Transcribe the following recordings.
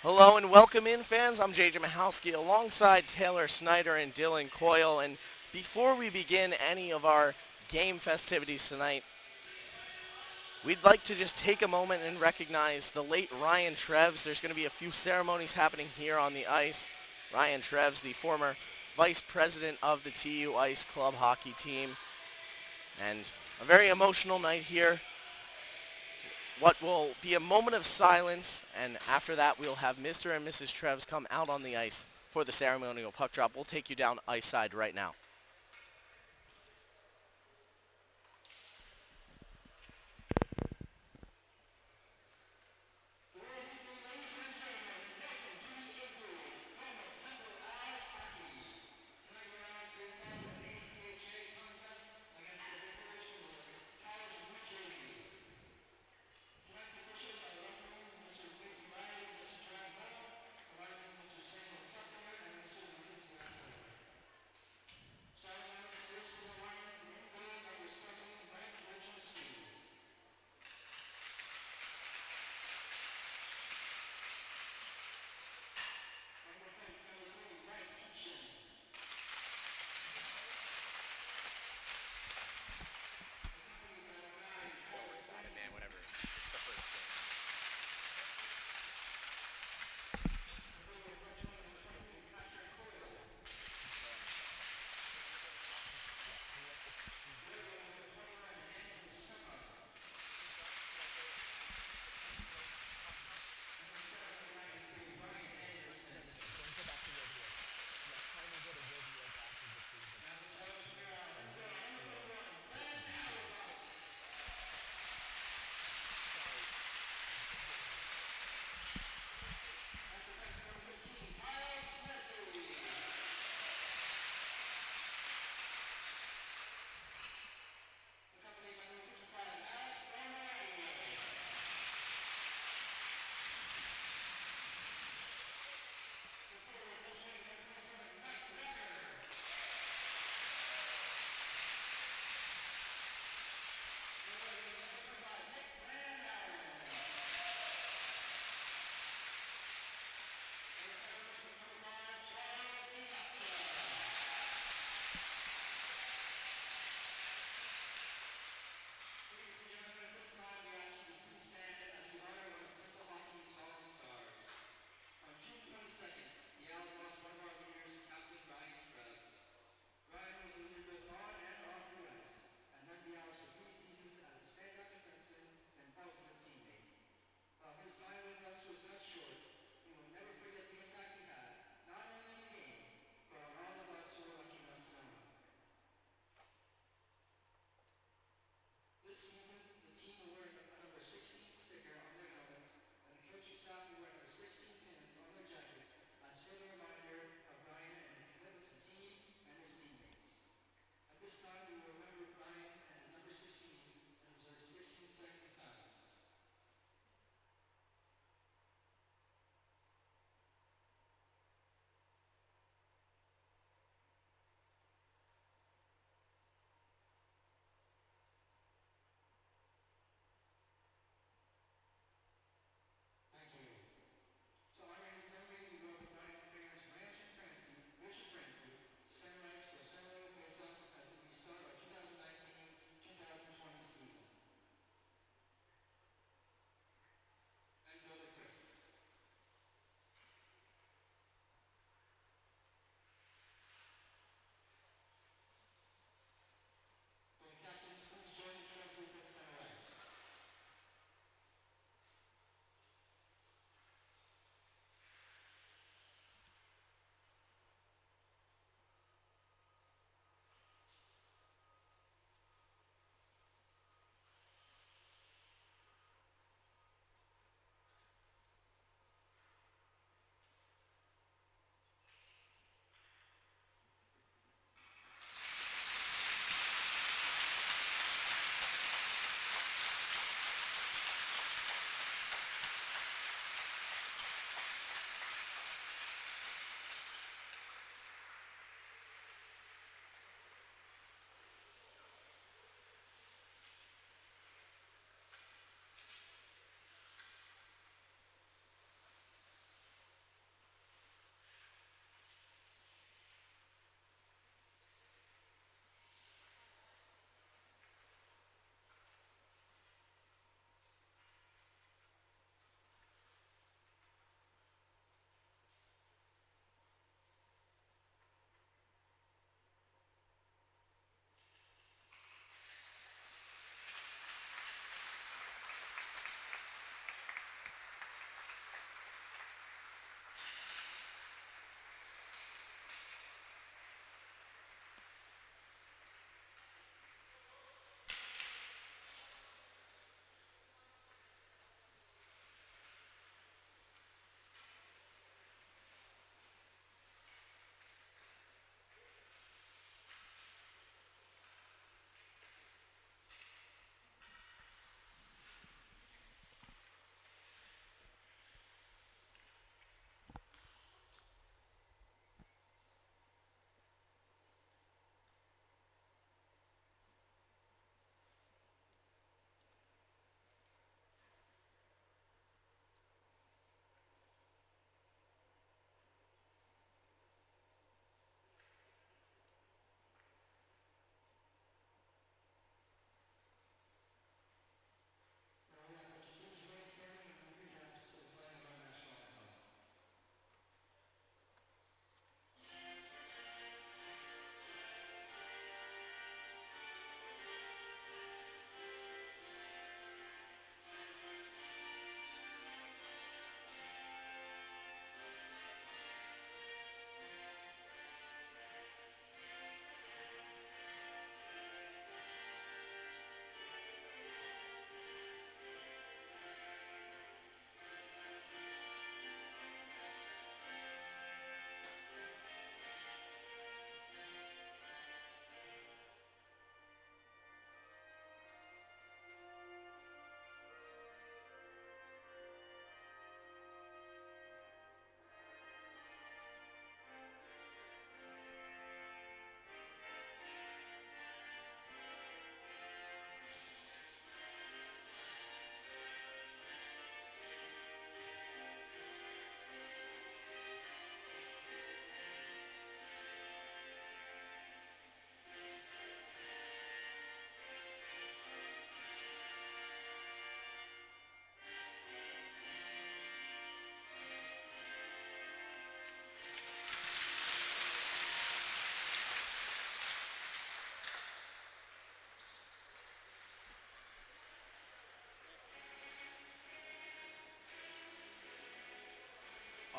Hello and welcome in, fans. I'm JJ Michalski alongside Taylor Snyder and Dylan Coyle. And before we begin any of our game festivities tonight, we'd like to just take a moment and recognize the late Ryan Treves. There's going to be a few ceremonies happening here on the ice. Ryan Treves, the former vice president of the TU Ice Club hockey team. And a very emotional night here. What will be a moment of silence, and after that we'll have Mr. and Mrs. Treves come out on the ice for the ceremonial puck drop. We'll take you down ice side right now.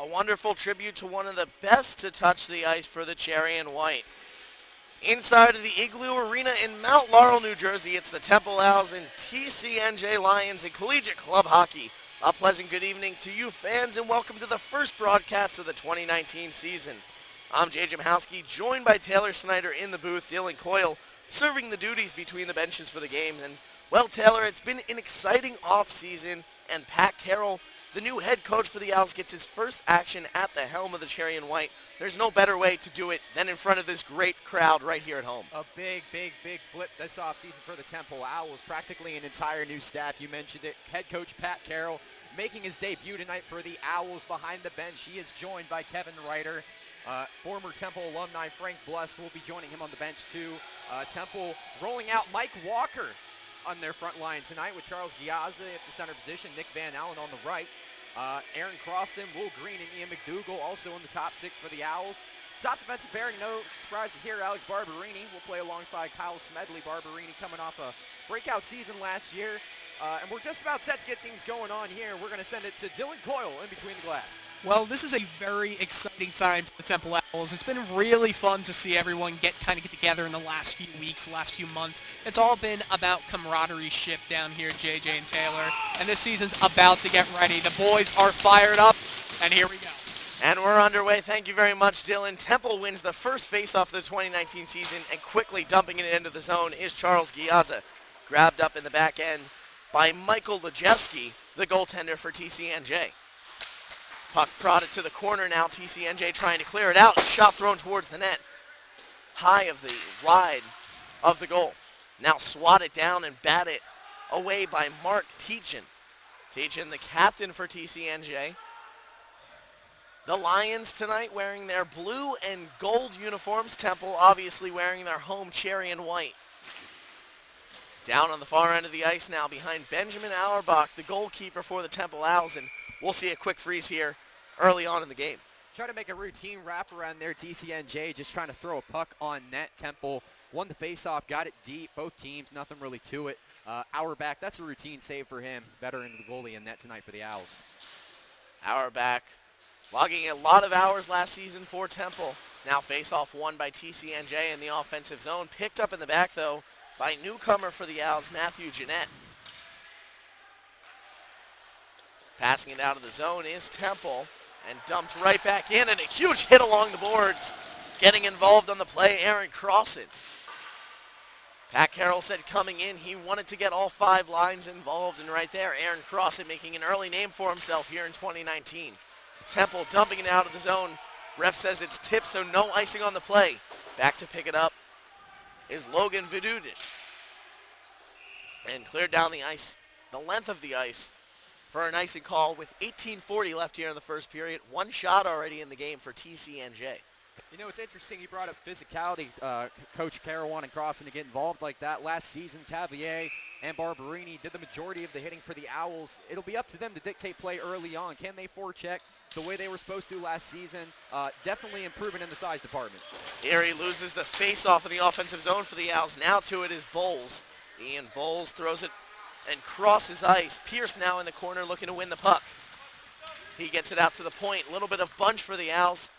A wonderful tribute to one of the best to touch the ice for the Cherry and White. Inside of the Igloo Arena in Mount Laurel, New Jersey, it's the Temple Owls and TCNJ Lions in Collegiate Club Hockey. A pleasant good evening to you fans and welcome to the first broadcast of the 2019 season. I'm JJ Mahowski, joined by Taylor Snyder in the booth, Dylan Coyle serving the duties between the benches for the game. And, well, Taylor, it's been an exciting off-season, and Pat Carroll, the new head coach for the Owls, gets his first action at the helm of the Cherry and White. There's no better way to do it than in front of this great crowd right here at home. A big flip this offseason for the Temple Owls. Practically an entire new staff. You mentioned it. Head coach Pat Carroll making his debut tonight for the Owls behind the bench. He is joined by Kevin Reiter. Former Temple alumni Frank Blust will be joining him on the bench too. Temple rolling out Mike Walker on their front line tonight with Charles Giazza at the center position, Nick Van Allen on the right. Aaron Crossan, Will Green, and Ian McDougall also in the top six for the Owls. Top defensive pairing, no surprises here. Alex Barberini will play alongside Kyle Smedley. Barberini coming off a breakout season last year. And we're just about set to get things going on here. We're going to send it to Dylan Coyle in between the glass. Well, this is a very exciting time for the Temple Owls. It's been really fun to see everyone get together in the last few weeks, last few months. It's all been about camaraderie ship down here, JJ and Taylor. And this season's about to get ready. The boys are fired up, and here we go. And we're underway. Thank you very much, Dylan. Temple wins the first face-off of the 2019 season, and quickly dumping it into the zone is Charles Giazza. Grabbed up in the back end by Michael Lejeski, the goaltender for TCNJ. Puck prodded to the corner now. TCNJ trying to clear it out. Shot thrown towards the net. High of the wide of the goal. Now swatted down and batted away by Mark Teachin. Teachin, the captain for TCNJ. The Lions tonight wearing their blue and gold uniforms. Temple obviously wearing their home cherry and white. Down on the far end of the ice now behind Benjamin Auerbach, the goalkeeper for the Temple Owls, and we'll see a quick freeze here early on in the game. Try to make a routine wraparound there. TCNJ just trying to throw a puck on net. Temple won the faceoff, got it deep. Both teams, nothing really to it. Auerbach, that's a routine save for him. Veteran of the goalie in net tonight for the Owls. Auerbach logging a lot of hours last season for Temple. Now faceoff won by TCNJ in the offensive zone. Picked up in the back, though, by newcomer for the Owls, Matthew Jeanette. Passing it out of the zone is Temple, and dumped right back in, and a huge hit along the boards. Getting involved on the play, Aaron Crossan. Pat Carroll said coming in, he wanted to get all five lines involved, and right there, Aaron Crossan making an early name for himself here in 2019. Temple dumping it out of the zone. Ref says it's tipped, so no icing on the play. Back to pick it up is Logan Vidudic. And cleared down the ice, the length of the ice, for an icing call with 18:40 left here in the first period. One shot already in the game for TCNJ. You know, it's interesting you brought up physicality. Coach Carroll wanting Crossan to get involved like that. Last season, Cavalier and Barberini did the majority of the hitting for the Owls. It'll be up to them to dictate play early on. Can they forecheck the way they were supposed to last season? Definitely improvement in the size department. Erie loses the face-off in the offensive zone for the Owls. Now to it is Bowles. Ian Bowles throws it and crosses ice. Pierce now in the corner looking to win the puck. He gets it out to the point. A little bit of bunch for the Owls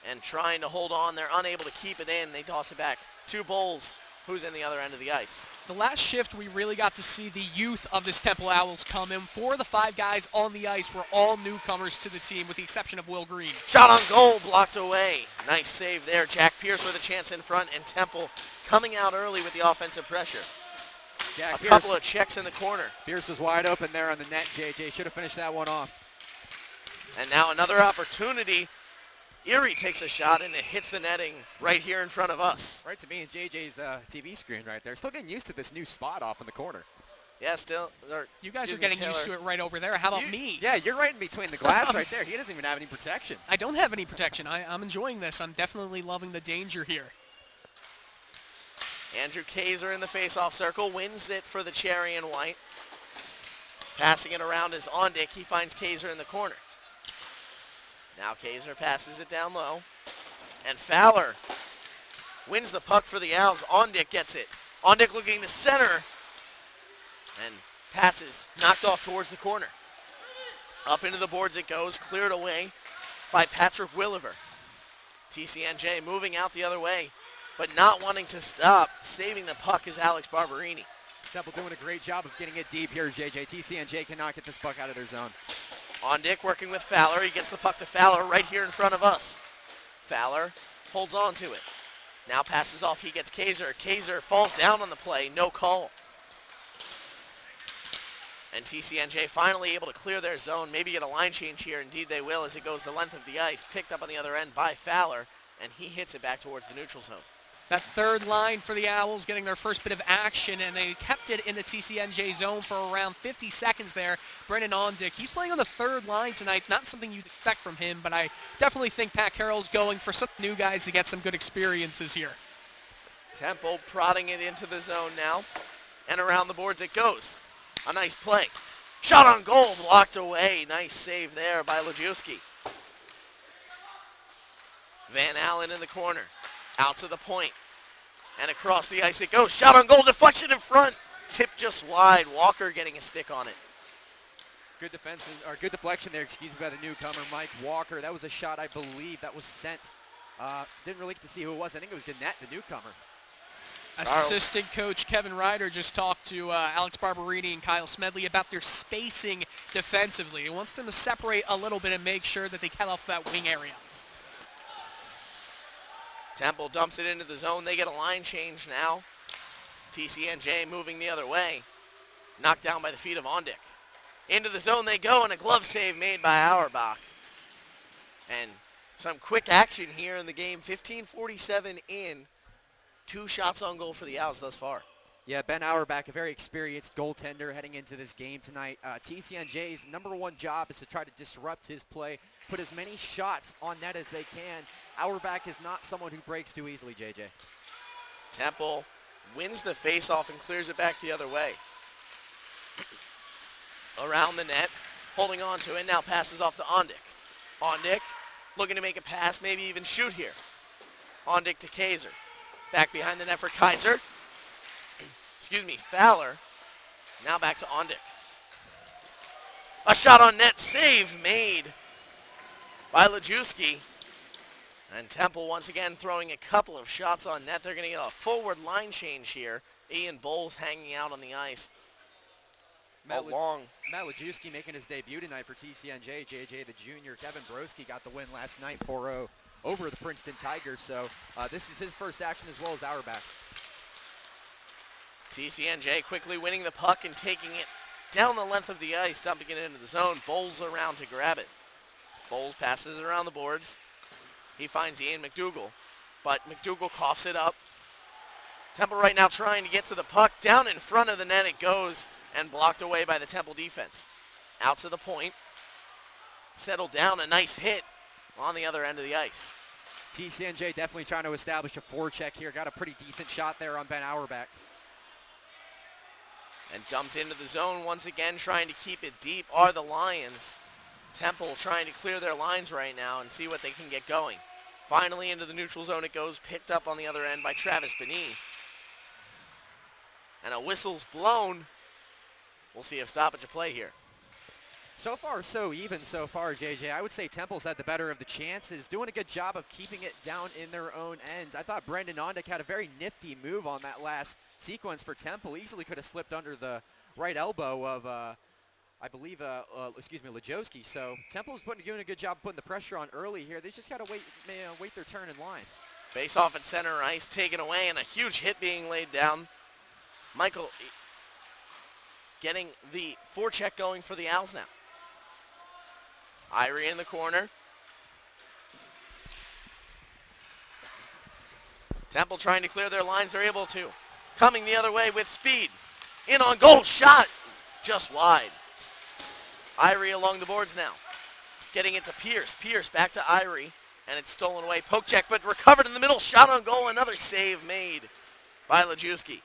and trying to hold on. They're unable to keep it in. They toss it back to Bowles, who's in the other end of the ice. The last shift, we really got to see the youth of this Temple Owls come in. 4 of the 5 guys on the ice were all newcomers to the team, with the exception of Will Green. Shot on goal, blocked away. Nice save there. Jack Pierce with a chance in front, and Temple coming out early with the offensive pressure. Jack Pierce, couple of checks in the corner. Pierce was wide open there on the net, JJ. Should have finished that one off. And now another opportunity. Erie takes a shot, and it hits the netting right here in front of us. Right to me and JJ's TV screen right there. Still getting used to this new spot off in the corner. Yeah, still. You guys are getting used to it right over there. How about me? Yeah, you're right in between the glass right there. He doesn't even have any protection. I don't have any protection. I'm enjoying this. I'm definitely loving the danger here. Andrew Kaiser in the face-off circle, wins it for the Cherry and White. Passing it around is Ondick. He finds Kaiser in the corner. Now Kaiser passes it down low. And Fowler wins the puck for the Owls. Ondick gets it. Ondick looking to center. And passes knocked off towards the corner. Up into the boards it goes, cleared away by Patrick Williver. TCNJ moving out the other way, but not wanting to stop. Saving the puck is Alex Barberini. Temple doing a great job of getting it deep here, JJ. TCNJ cannot get this puck out of their zone. Ondick working with Fowler. He gets the puck to Fowler right here in front of us. Fowler holds on to it. Now passes off. He gets Kaiser. Kaiser falls down on the play. No call. And TCNJ finally able to clear their zone. Maybe get a line change here. Indeed they will as it goes the length of the ice. Picked up on the other end by Fowler. And he hits it back towards the neutral zone. That third line for the Owls getting their first bit of action, and they kept it in the TCNJ zone for around 50 seconds there. Brendan Ondick, he's playing on the third line tonight. Not something you'd expect from him, but I definitely think Pat Carroll's going for some new guys to get some good experiences here. Temple prodding it into the zone now, and around the boards it goes. A nice play. Shot on goal, blocked away. Nice save there by Lajewski. Van Allen in the corner. Out to the point. And across the ice it goes. Shot on goal, deflection in front. Tip just wide. Walker getting a stick on it. Good defenseman, or good deflection there, by the newcomer, Mike Walker. That was a shot, I believe, that was sent. Didn't really get to see who it was. I think it was Gannett, the newcomer. Assistant coach Kevin Ryder just talked to Alex Barberini and Kyle Smedley about their spacing defensively. He wants them to separate a little bit and make sure that they cut off that wing area. Temple dumps it into the zone. They get a line change now. TCNJ moving the other way. Knocked down by the feet of Ondick. Into the zone they go, and a glove save made by Auerbach. And some quick action here in the game. 15:47 in. 2 shots on goal for the Owls thus far. Yeah, Ben Auerbach, a very experienced goaltender heading into this game tonight. TCNJ's #1 job is to try to disrupt his play, put as many shots on net as they can. Auerbach is not someone who breaks too easily, JJ. Temple wins the faceoff and clears it back the other way. Around the net, holding on to it, now passes off to Ondick. Ondick looking to make a pass, maybe even shoot here. Ondick to Kaiser. Back behind the net for Kaiser. Fowler. Now back to Ondick. A shot on net, save made by Lajewski. And Temple once again throwing a couple of shots on net. They're going to get a forward line change here. Ian Bowles hanging out on the ice. Matt Lajewski making his debut tonight for TCNJ. JJ, the junior. Kevin Broski got the win last night 4-0 over the Princeton Tigers. So this is his first action as well as Auerbach's. TCNJ quickly winning the puck and taking it down the length of the ice, dumping it into the zone. Bowles around to grab it. Bowles passes it around the boards. He finds Ian McDougall, but McDougall coughs it up. Temple right now trying to get to the puck. Down in front of the net it goes, and blocked away by the Temple defense. Out to the point. Settled down, a nice hit on the other end of the ice. TCNJ definitely trying to establish a forecheck here. Got a pretty decent shot there on Ben Auerbach. And dumped into the zone once again, trying to keep it deep are the Lions. Temple trying to clear their lines right now and see what they can get going. Finally into the neutral zone it goes, picked up on the other end by Travis Benin. And a whistle's blown. We'll see if stoppage of play here. So far, so even so far, JJ. I would say Temple's had the better of the chances, doing a good job of keeping it down in their own ends. I thought Brendan Ondick had a very nifty move on that last sequence for Temple. Easily could have slipped under the right elbow of, I believe, Lajewski. So Temple's doing a good job putting the pressure on early here. They just got to wait their turn in line. Face off at center ice, taken away, and a huge hit being laid down. Michael getting the forecheck going for the Owls now. Irie in the corner. Temple trying to clear their lines. They're able to. Coming the other way with speed. In on goal. Shot. Just wide. Irie along the boards now. Getting it to Pierce. Pierce back to Irie. And it's stolen away. Poke check, but recovered in the middle. Shot on goal. Another save made by Lajewski.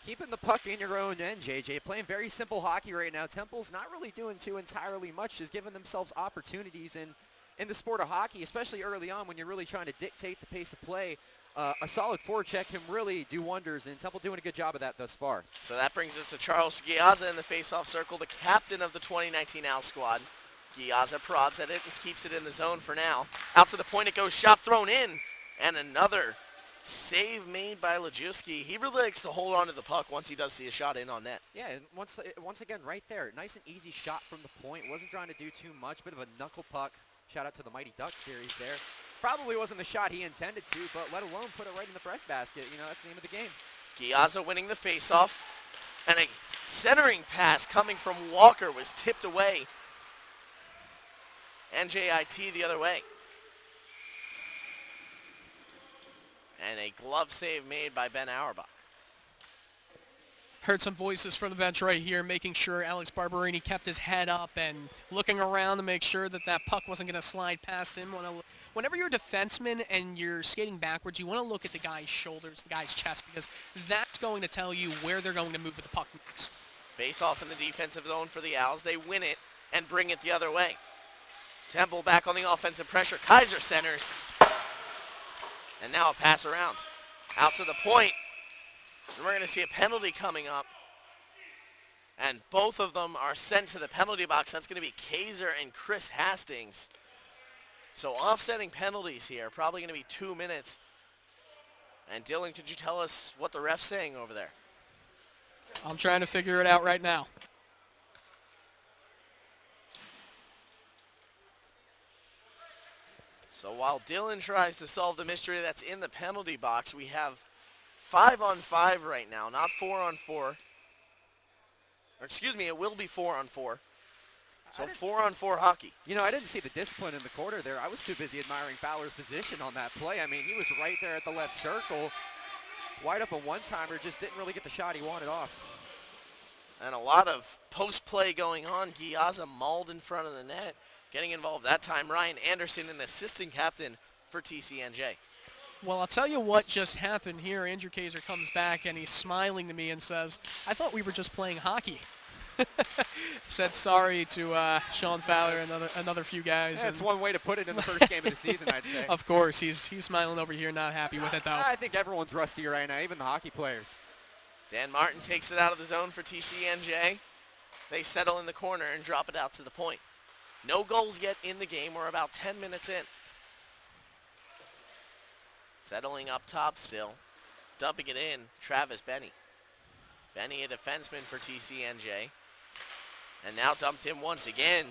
Keeping the puck in your own end, JJ. Playing very simple hockey right now. Temple's not really doing too entirely much, just giving themselves opportunities in the sport of hockey, especially early on when you're really trying to dictate the pace of play. A solid forecheck can really do wonders, and Temple doing a good job of that thus far. So that brings us to Charles Giazza in the faceoff circle, the captain of the 2019 Owl squad. Giazza prods at it and keeps it in the zone for now. Out to the point it goes, shot thrown in, and another save made by Lajewski. He really likes to hold on to the puck once he does see a shot in on net. Yeah, and once again, right there, nice and easy shot from the point. Wasn't trying to do too much, bit of a knuckle puck. Shout out to the Mighty Ducks series there. Probably wasn't the shot he intended to, but let alone put it right in the breastbasket. You know, that's the name of the game. Giazza winning the faceoff, and a centering pass coming from Walker was tipped away. NJIT the other way. And a glove save made by Ben Auerbach. Heard some voices from the bench right here, making sure Alex Barberini kept his head up and looking around to make sure that that puck wasn't going to slide past him. Whenever you're a defenseman and you're skating backwards, you want to look at the guy's shoulders, the guy's chest, because that's going to tell you where they're going to move with the puck next. Face off in the defensive zone for the Owls. They win it and bring it the other way. Temple back on the offensive pressure. Kaiser centers. And now a pass around. Out to the point. And we're going to see a penalty coming up. And both of them are sent to the penalty box. That's going to be Kaiser and Chris Hastings. So offsetting penalties here. Probably going to be 2 minutes. And Dylan, could you tell us what the ref's saying over there? I'm trying to figure it out right now. So while Dylan tries to solve the mystery that's in the penalty box, we have 5-on-5 right now, not 4-on-4. Or excuse me, it will be 4-on-4. So 4-on-4 hockey. You know, I didn't see the discipline in the corner there. I was too busy admiring Fowler's position on that play. I mean, he was right there at the left circle. Wide open one-timer, just didn't really get the shot he wanted off. And a lot of post-play going on. Giazza mauled in front of the net. Getting involved that time, Ryan Anderson, an assistant captain for TCNJ. Well, I'll tell you what just happened here. Andrew Kaiser comes back, and he's smiling to me and says, I thought we were just playing hockey. Said sorry to Sean Fowler and another few guys. That's one way to put it in the first game of the season, I'd say. Of course, he's smiling over here, not happy with it, though. I think everyone's rusty right now, even the hockey players. Dan Martin takes it out of the zone for TCNJ. They settle in the corner and drop it out to the point. No goals yet in the game. We're about 10 minutes in. Settling up top still. Dumping it in, Travis Benny. Benny, a defenseman for TCNJ. And now dumped in once again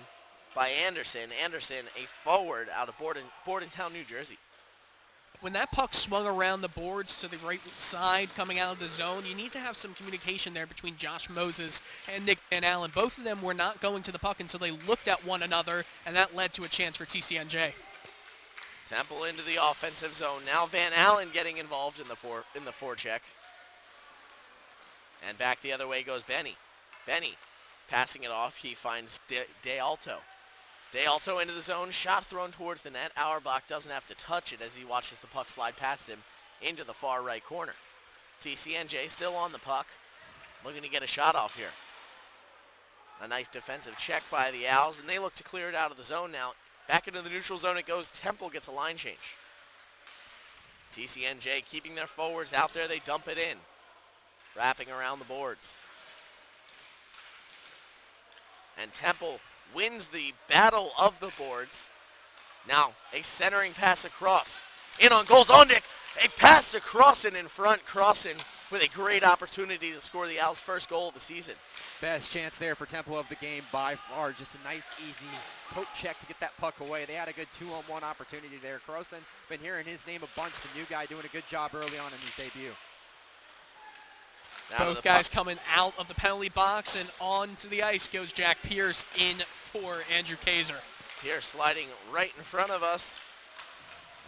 by Anderson. Anderson, a forward out of Bordentown, New Jersey. When that puck swung around the boards to the right side coming out of the zone, you need to have some communication there between Josh Moses and Nick Van Allen. Both of them were not going to the puck until they looked at one another, and that led to a chance for TCNJ. Temple into the offensive zone. Now Van Allen getting involved in the forecheck. And back the other way goes Benny. Benny passing it off. He finds De Alto. De Alto into the zone, shot thrown towards the net. Auerbach doesn't have to touch it as he watches the puck slide past him into the far right corner. TCNJ still on the puck, looking to get a shot off here. A nice defensive check by the Owls, and they look to clear it out of the zone now. Back into the neutral zone it goes. Temple gets a line change. TCNJ keeping their forwards out there. They dump it in, wrapping around the boards. And Temple wins the battle of the boards. Now, a centering pass across. In on goals, Ondick. A pass to Crossan in front. Crossan with a great opportunity to score the Owls' first goal of the season. Best chance there for Temple of the game by far. Just a nice, easy poke check to get that puck away. They had a good 2-on-1 opportunity there. Crossan, been hearing his name a bunch. The new guy doing a good job early on in his debut. Both guys coming out of the penalty box, and onto the ice goes Jack Pierce in for Andrew Kaiser. Pierce sliding right in front of us,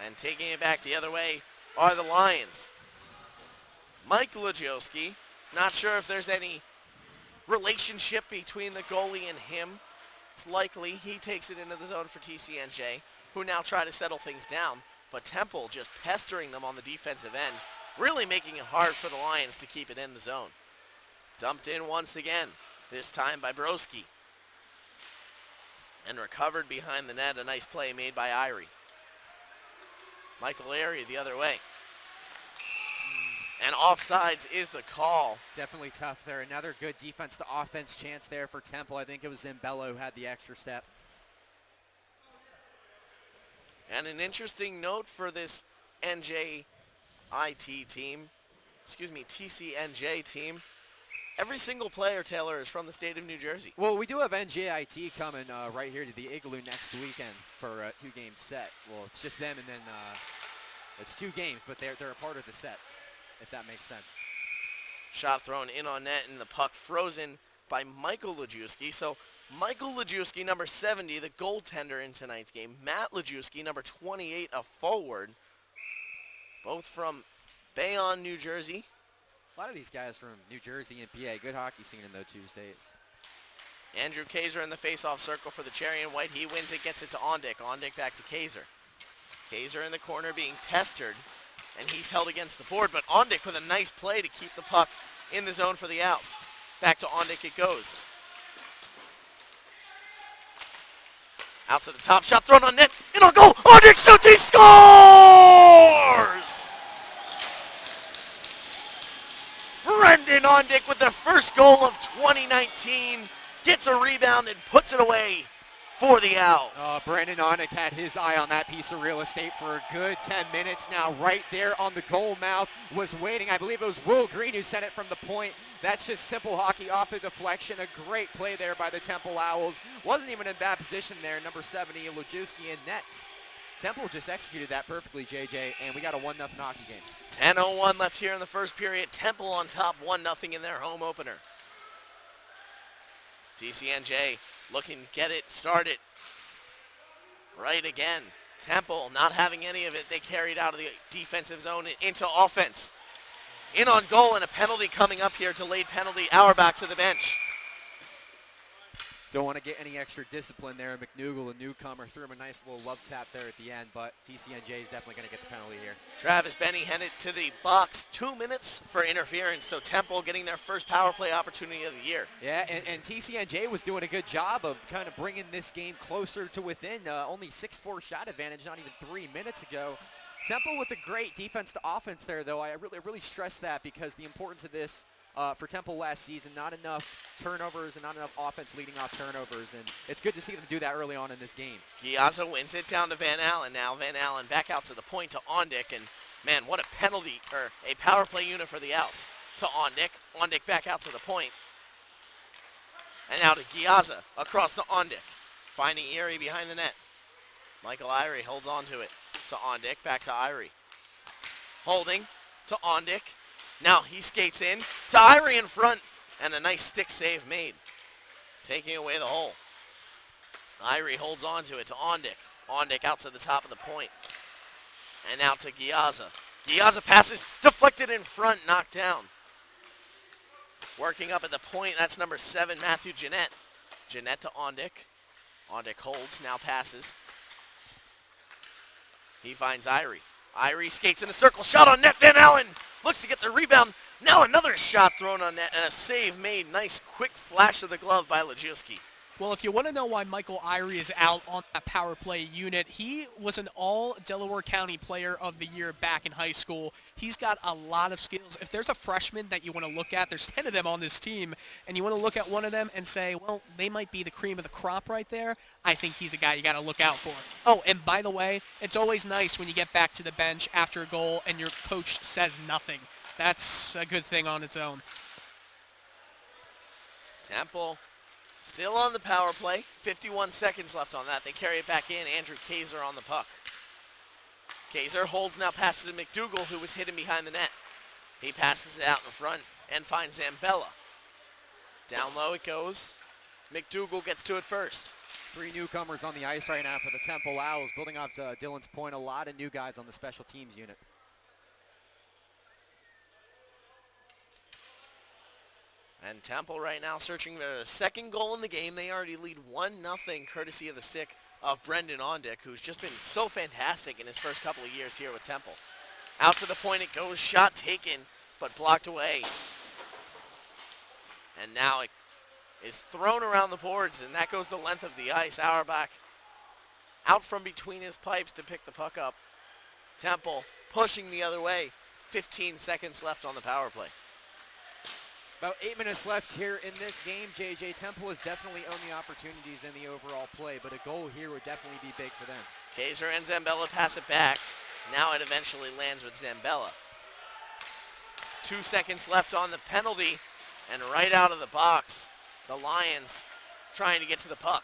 and taking it back the other way are the Lions. Mike Lajowski, not sure if there's any relationship between the goalie and him. It's likely he takes it into the zone for TCNJ, who now try to settle things down, but Temple just pestering them on the defensive end, really making it hard for the Lions to keep it in the zone. Dumped in once again, this time by Broski. And recovered behind the net, a nice play made by Irie. Michael Airy the other way. And offsides is the call. Definitely tough there. Another good defense to offense chance there for Temple. I think it was Zambello who had the extra step. And an interesting note for this TCNJ team. Every single player, Taylor, is from the state of New Jersey. Well, we do have NJIT coming right here to the Igloo next weekend for a 2-game set. Well, it's just them, and then it's 2 games, but they're a part of the set, if that makes sense. Shot thrown in on net, and the puck frozen by Michael Lajewski. So Michael Lajewski, number 70, the goaltender in tonight's game. Matt Lajewski, number 28, a forward. Both from Bayonne, New Jersey. A lot of these guys from New Jersey and PA. Good hockey scene in those 2 states. Andrew Kaiser in the face-off circle for the Cherry and White. He wins it, gets it to Ondick. Ondick back to Kaiser. Kaiser in the corner being pestered, and he's held against the board. But Ondick with a nice play to keep the puck in the zone for the Owls. Back to Ondick it goes. Out to the top, shot thrown on net, in on goal. Ondick shoots, he scores! Brendan Ondick with the first goal of 2019, gets a rebound and puts it away for the Owls. Brandon Ondick had his eye on that piece of real estate for a good 10 minutes now. Right there on the goal mouth, was waiting. I believe it was Will Green who sent it from the point. That's just simple hockey off the deflection. A great play there by the Temple Owls. Wasn't even in bad position there. Number 70, Lajewski in net. Temple just executed that perfectly, JJ, and we got a 1-0 hockey game. 10:01 left here in the first period. Temple on top, 1-0 in their home opener. TCNJ looking to get it started right again. Temple not having any of it. They carried out of the defensive zone and into offense. In on goal, and a penalty coming up here. Delayed penalty. Auerbach to the bench. Don't want to get any extra discipline there. McNougal, a newcomer, threw him a nice little love tap there at the end, but TCNJ is definitely going to get the penalty here. Travis Benny headed to the box. 2 minutes for interference, so Temple getting their first power play opportunity of the year. Yeah, and TCNJ was doing a good job of kind of bringing this game closer to within. Only 6-4 shot advantage not even 3 minutes ago. Temple with a great defense to offense there, though. I really stress that because the importance of this for Temple last season, not enough turnovers and not enough offense leading off turnovers, and it's good to see them do that early on in this game. Giazzo wins it down to Van Allen now. Van Allen back out to the point to Ondick, and man, what a penalty, or a power play unit for the Owls. To Ondick. Ondick back out to the point. And now to Giazza, across to Ondick. Finding Erie behind the net. Michael Irie holds on to it. To Ondick, back to Irie. Holding to Ondick. Now he skates in to Irie in front, and a nice stick save made, taking away the hole. Irie holds on to it to Ondick. Ondick out to the top of the point. And now to Giazza. Giazza passes, deflected in front, knocked down. Working up at the point, that's number 7, Matthew Jeanette. Jeanette to Ondick. Ondick holds, now passes. He finds Irie. Irie skates in a circle, shot on net, Van Allen looks to get the rebound. Now another shot thrown on net and a save made. Nice quick flash of the glove by Lajewski. Well, if you want to know why Michael Irie is out on that power play unit, he was an all-Delaware County Player of the Year back in high school. He's got a lot of skills. If there's a freshman that you want to look at, there's 10 of them on this team, and you want to look at one of them and say, well, they might be the cream of the crop right there, I think he's a guy you got to look out for. Oh, and by the way, it's always nice when you get back to the bench after a goal and your coach says nothing. That's a good thing on its own. Temple still on the power play. 51 seconds left on that. They carry it back in. Andrew Kaiser on the puck. Kaiser holds, now passes to McDougal, who was hidden behind the net. He passes it out in front and finds Zambella. Down low it goes. McDougal gets to it first. 3 newcomers on the ice right now for the Temple Owls. Building off Dylan's point, a lot of new guys on the special teams unit. And Temple right now searching their second goal in the game. They already lead 1-0 courtesy of the stick of Brendan Ondick, who's just been so fantastic in his first couple of years here with Temple. Out to the point it goes, shot taken, but blocked away. And now it is thrown around the boards, and that goes the length of the ice. Auerbach out from between his pipes to pick the puck up. Temple pushing the other way. 15 seconds left on the power play. About 8 minutes left here in this game, JJ. Temple has definitely owned the opportunities in the overall play, but a goal here would definitely be big for them. Kaiser and Zambella pass it back. Now it eventually lands with Zambella. 2 seconds left on the penalty, and right out of the box, the Lions trying to get to the puck.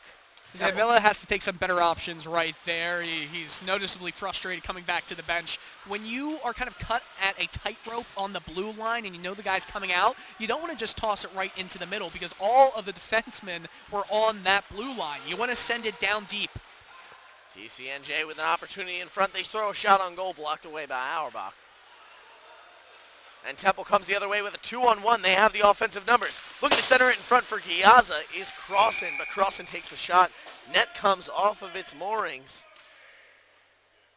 Zambella has to take some better options right there. He's noticeably frustrated coming back to the bench. When you are kind of cut at a tightrope on the blue line and you know the guy's coming out, you don't want to just toss it right into the middle because all of the defensemen were on that blue line. You want to send it down deep. TCNJ with an opportunity in front. They throw a shot on goal, blocked away by Auerbach. And Temple comes the other way with a 2-on-1. They have the offensive numbers. Looking to center it in front for Giazza is Crossan, but Crossan takes the shot. Net comes off of its moorings.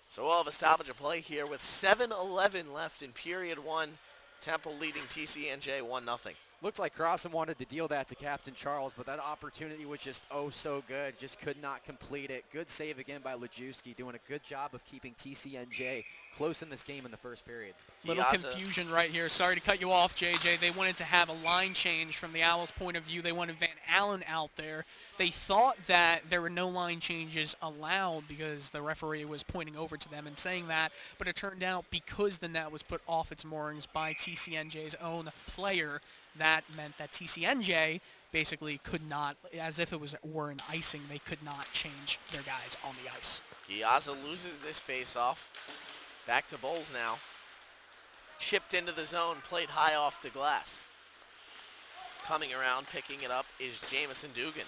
So we'll have a stoppage of play here with 7:11 left in period one. Temple leading TCNJ 1-0. Looks like Crossan wanted to deal that to Captain Charles, but that opportunity was just so good. Just could not complete it. Good save again by Lajewski, doing a good job of keeping TCNJ close in this game in the first period. Little confusion right here. Sorry to cut you off, JJ. They wanted to have a line change from the Owls' point of view. They wanted Van Allen out there. They thought that there were no line changes allowed because the referee was pointing over to them and saying that, but it turned out because the net was put off its moorings by TCNJ's own player, that meant that TCNJ basically could not, as if it were an icing, they could not change their guys on the ice. Giazza loses this face-off. Back to Bowles now. Chipped into the zone, played high off the glass. Coming around, picking it up is Jamison Dugan.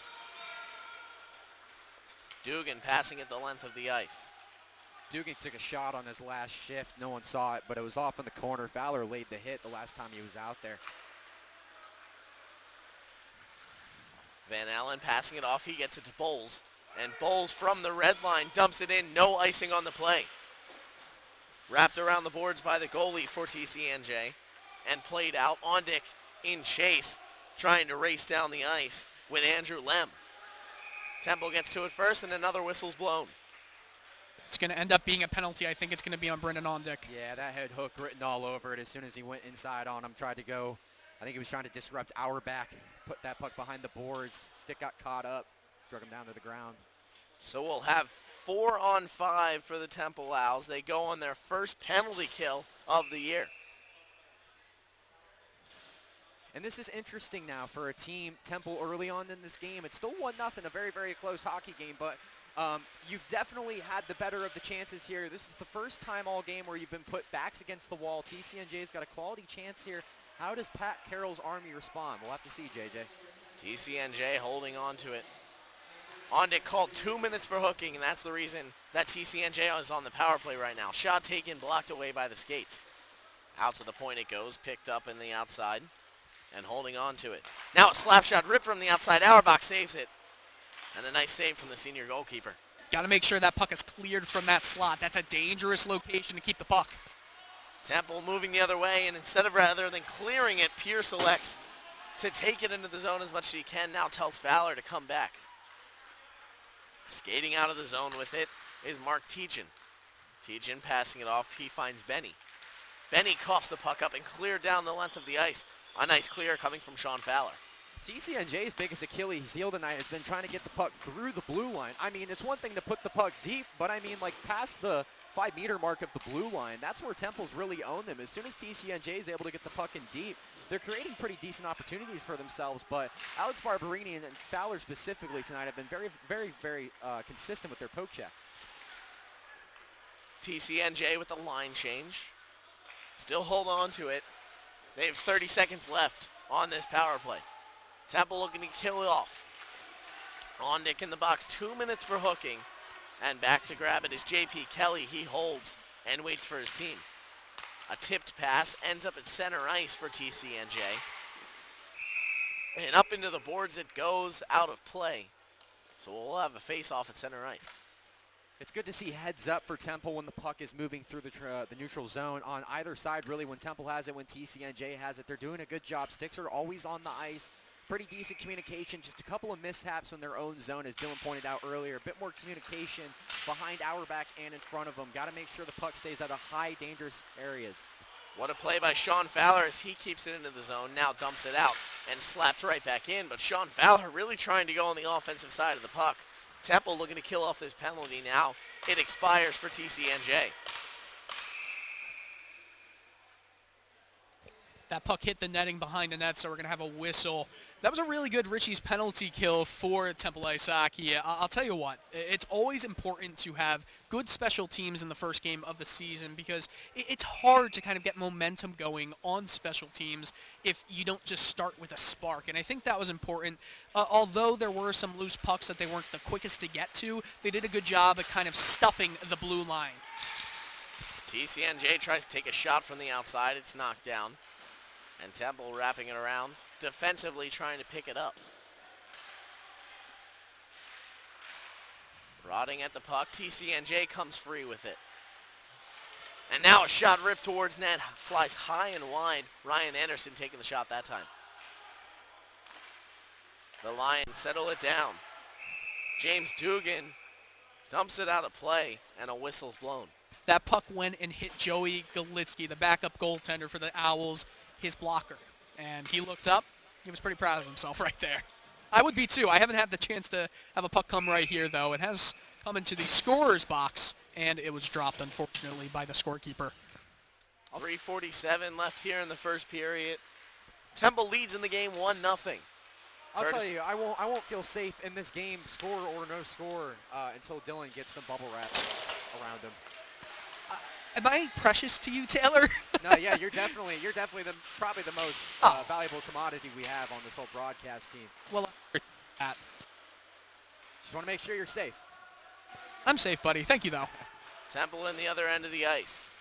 Dugan passing it the length of the ice. Dugan took a shot on his last shift. No one saw it, but it was off in the corner. Fowler laid the hit the last time he was out there. Van Allen passing it off. He gets it to Bowles. And Bowles from the red line dumps it in. No icing on the play. Wrapped around the boards by the goalie for TCNJ. And played out. Ondick in chase. Trying to race down the ice with Andrew Lem. Temple gets to it first and another whistle's blown. It's going to end up being a penalty. I think it's going to be on Brendan Ondick. Yeah, that had hook written all over it as soon as he went inside on him. Tried to go. I think he was trying to disrupt Auerbach. Put that puck behind the boards. Stick got caught up. Drug him down to the ground. So we'll have 4-on-5 for the Temple Owls. They go on their first penalty kill of the year. And this is interesting now for a team, Temple, early on in this game. It's still 1-0, a very, very close hockey game, but you've definitely had the better of the chances here. This is the first time all game where you've been put backs against the wall. TCNJ's got a quality chance here. How does Pat Carroll's Army respond? We'll have to see, JJ. TCNJ holding on to it. Ondick called 2 minutes for hooking, and that's the reason that TCNJ is on the power play right now. Shot taken, blocked away by the skates. Out to the point it goes, picked up in the outside, and holding on to it. Now a slap shot ripped from the outside. Auerbach saves it. And a nice save from the senior goalkeeper. Got to make sure that puck is cleared from that slot. That's a dangerous location to keep the puck. Temple moving the other way, and rather than clearing it, Pierce elects to take it into the zone as much as he can. Now tells Fowler to come back. Skating out of the zone with it is Mark Tejan. Tejan passing it off. He finds Benny. Benny coughs the puck up and cleared down the length of the ice. A nice clear coming from Sean Fowler. TCNJ's biggest Achilles heel tonight has been trying to get the puck through the blue line. I mean, it's one thing to put the puck deep, but I mean, like, past the 5-meter mark of the blue line, that's where Temple's really own them. As soon as TCNJ is able to get the puck in deep, they're creating pretty decent opportunities for themselves, but Alex Barberini and Fowler specifically tonight have been very, very, very consistent with their poke checks. TCNJ with the line change. Still hold on to it. They have 30 seconds left on this power play. Temple looking to kill it off. Ondick in the box, 2 minutes for hooking. And back to grab it is J.P. Kelly. He holds and waits for his team. A tipped pass ends up at center ice for TCNJ. And up into the boards it goes, out of play. So we'll have a face-off at center ice. It's good to see heads up for Temple when the puck is moving through the neutral zone on either side, really, when Temple has it, when TCNJ has it. They're doing a good job. Sticks are always on the ice. Pretty decent communication. Just a couple of mishaps in their own zone, as Dylan pointed out earlier. A bit more communication behind Auerbach and in front of them. Got to make sure the puck stays out of high, dangerous areas. What a play by Sean Fowler as he keeps it into the zone, now dumps it out and slapped right back in. But Sean Fowler really trying to go on the offensive side of the puck. Temple looking to kill off this penalty now. It expires for TCNJ. That puck hit the netting behind the net, so we're going to have a whistle. That was a really good Richie's penalty kill for Temple Ice Hockey. I'll tell you what, it's always important to have good special teams in the first game of the season because it's hard to kind of get momentum going on special teams if you don't just start with a spark. And I think that was important. Although there were some loose pucks that they weren't the quickest to get to, they did a good job at kind of stuffing the blue line. TCNJ tries to take a shot from the outside. It's knocked down. And Temple wrapping it around, defensively trying to pick it up. Prodding at the puck, TCNJ comes free with it. And now a shot ripped towards net, flies high and wide. Ryan Anderson taking the shot that time. The Lions settle it down. James Dugan dumps it out of play, and a whistle's blown. That puck went and hit Joey Galitsky, the backup goaltender for the Owls, his blocker. And he looked up. He was pretty proud of himself right there. I would be too. I haven't had the chance to have a puck come right here, though. It has come into the scorer's box, and it was dropped, unfortunately, by the scorekeeper. 3:47 left here in the first period. Temple leads in the game 1-0. I'll tell you, I won't feel safe in this game, score or no score, until Dylan gets some bubble wrap around him. Am I precious to you, Taylor? No, yeah, you're definitely probably the most valuable commodity we have on this whole broadcast team. Well, that. Just want to make sure you're safe. I'm safe, buddy. Thank you, though. Temple in the other end of the ice.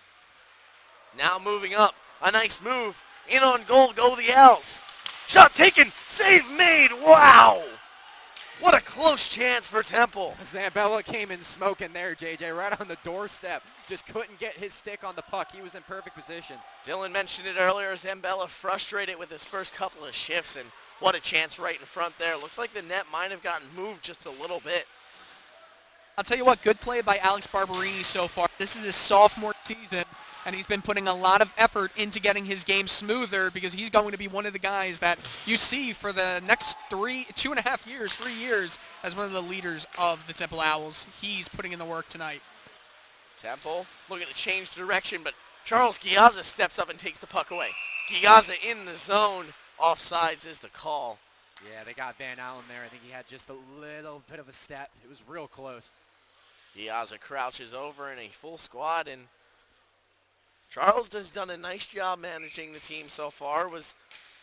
Now moving up. A nice move. In on goal go the Owls. Shot taken. Save made. Wow. What a close chance for Temple. Zambella came in smoking there, JJ, right on the doorstep. Just couldn't get his stick on the puck. He was in perfect position. Dylan mentioned it earlier. Zambella frustrated with his first couple of shifts, and what a chance right in front there. Looks like the net might have gotten moved just a little bit. I'll tell you what, good play by Alex Barberini so far. This is his sophomore season, and he's been putting a lot of effort into getting his game smoother because he's going to be one of the guys that you see for the next 3 years as one of the leaders of the Temple Owls. He's putting in the work tonight. Temple looking to change direction, but Charles Giazza steps up and takes the puck away. Giazza in the zone. Offsides is the call. Yeah, they got Van Allen there. I think he had just a little bit of a step. It was real close. Giazza crouches over in a full squad, and Charles has done a nice job managing the team so far, was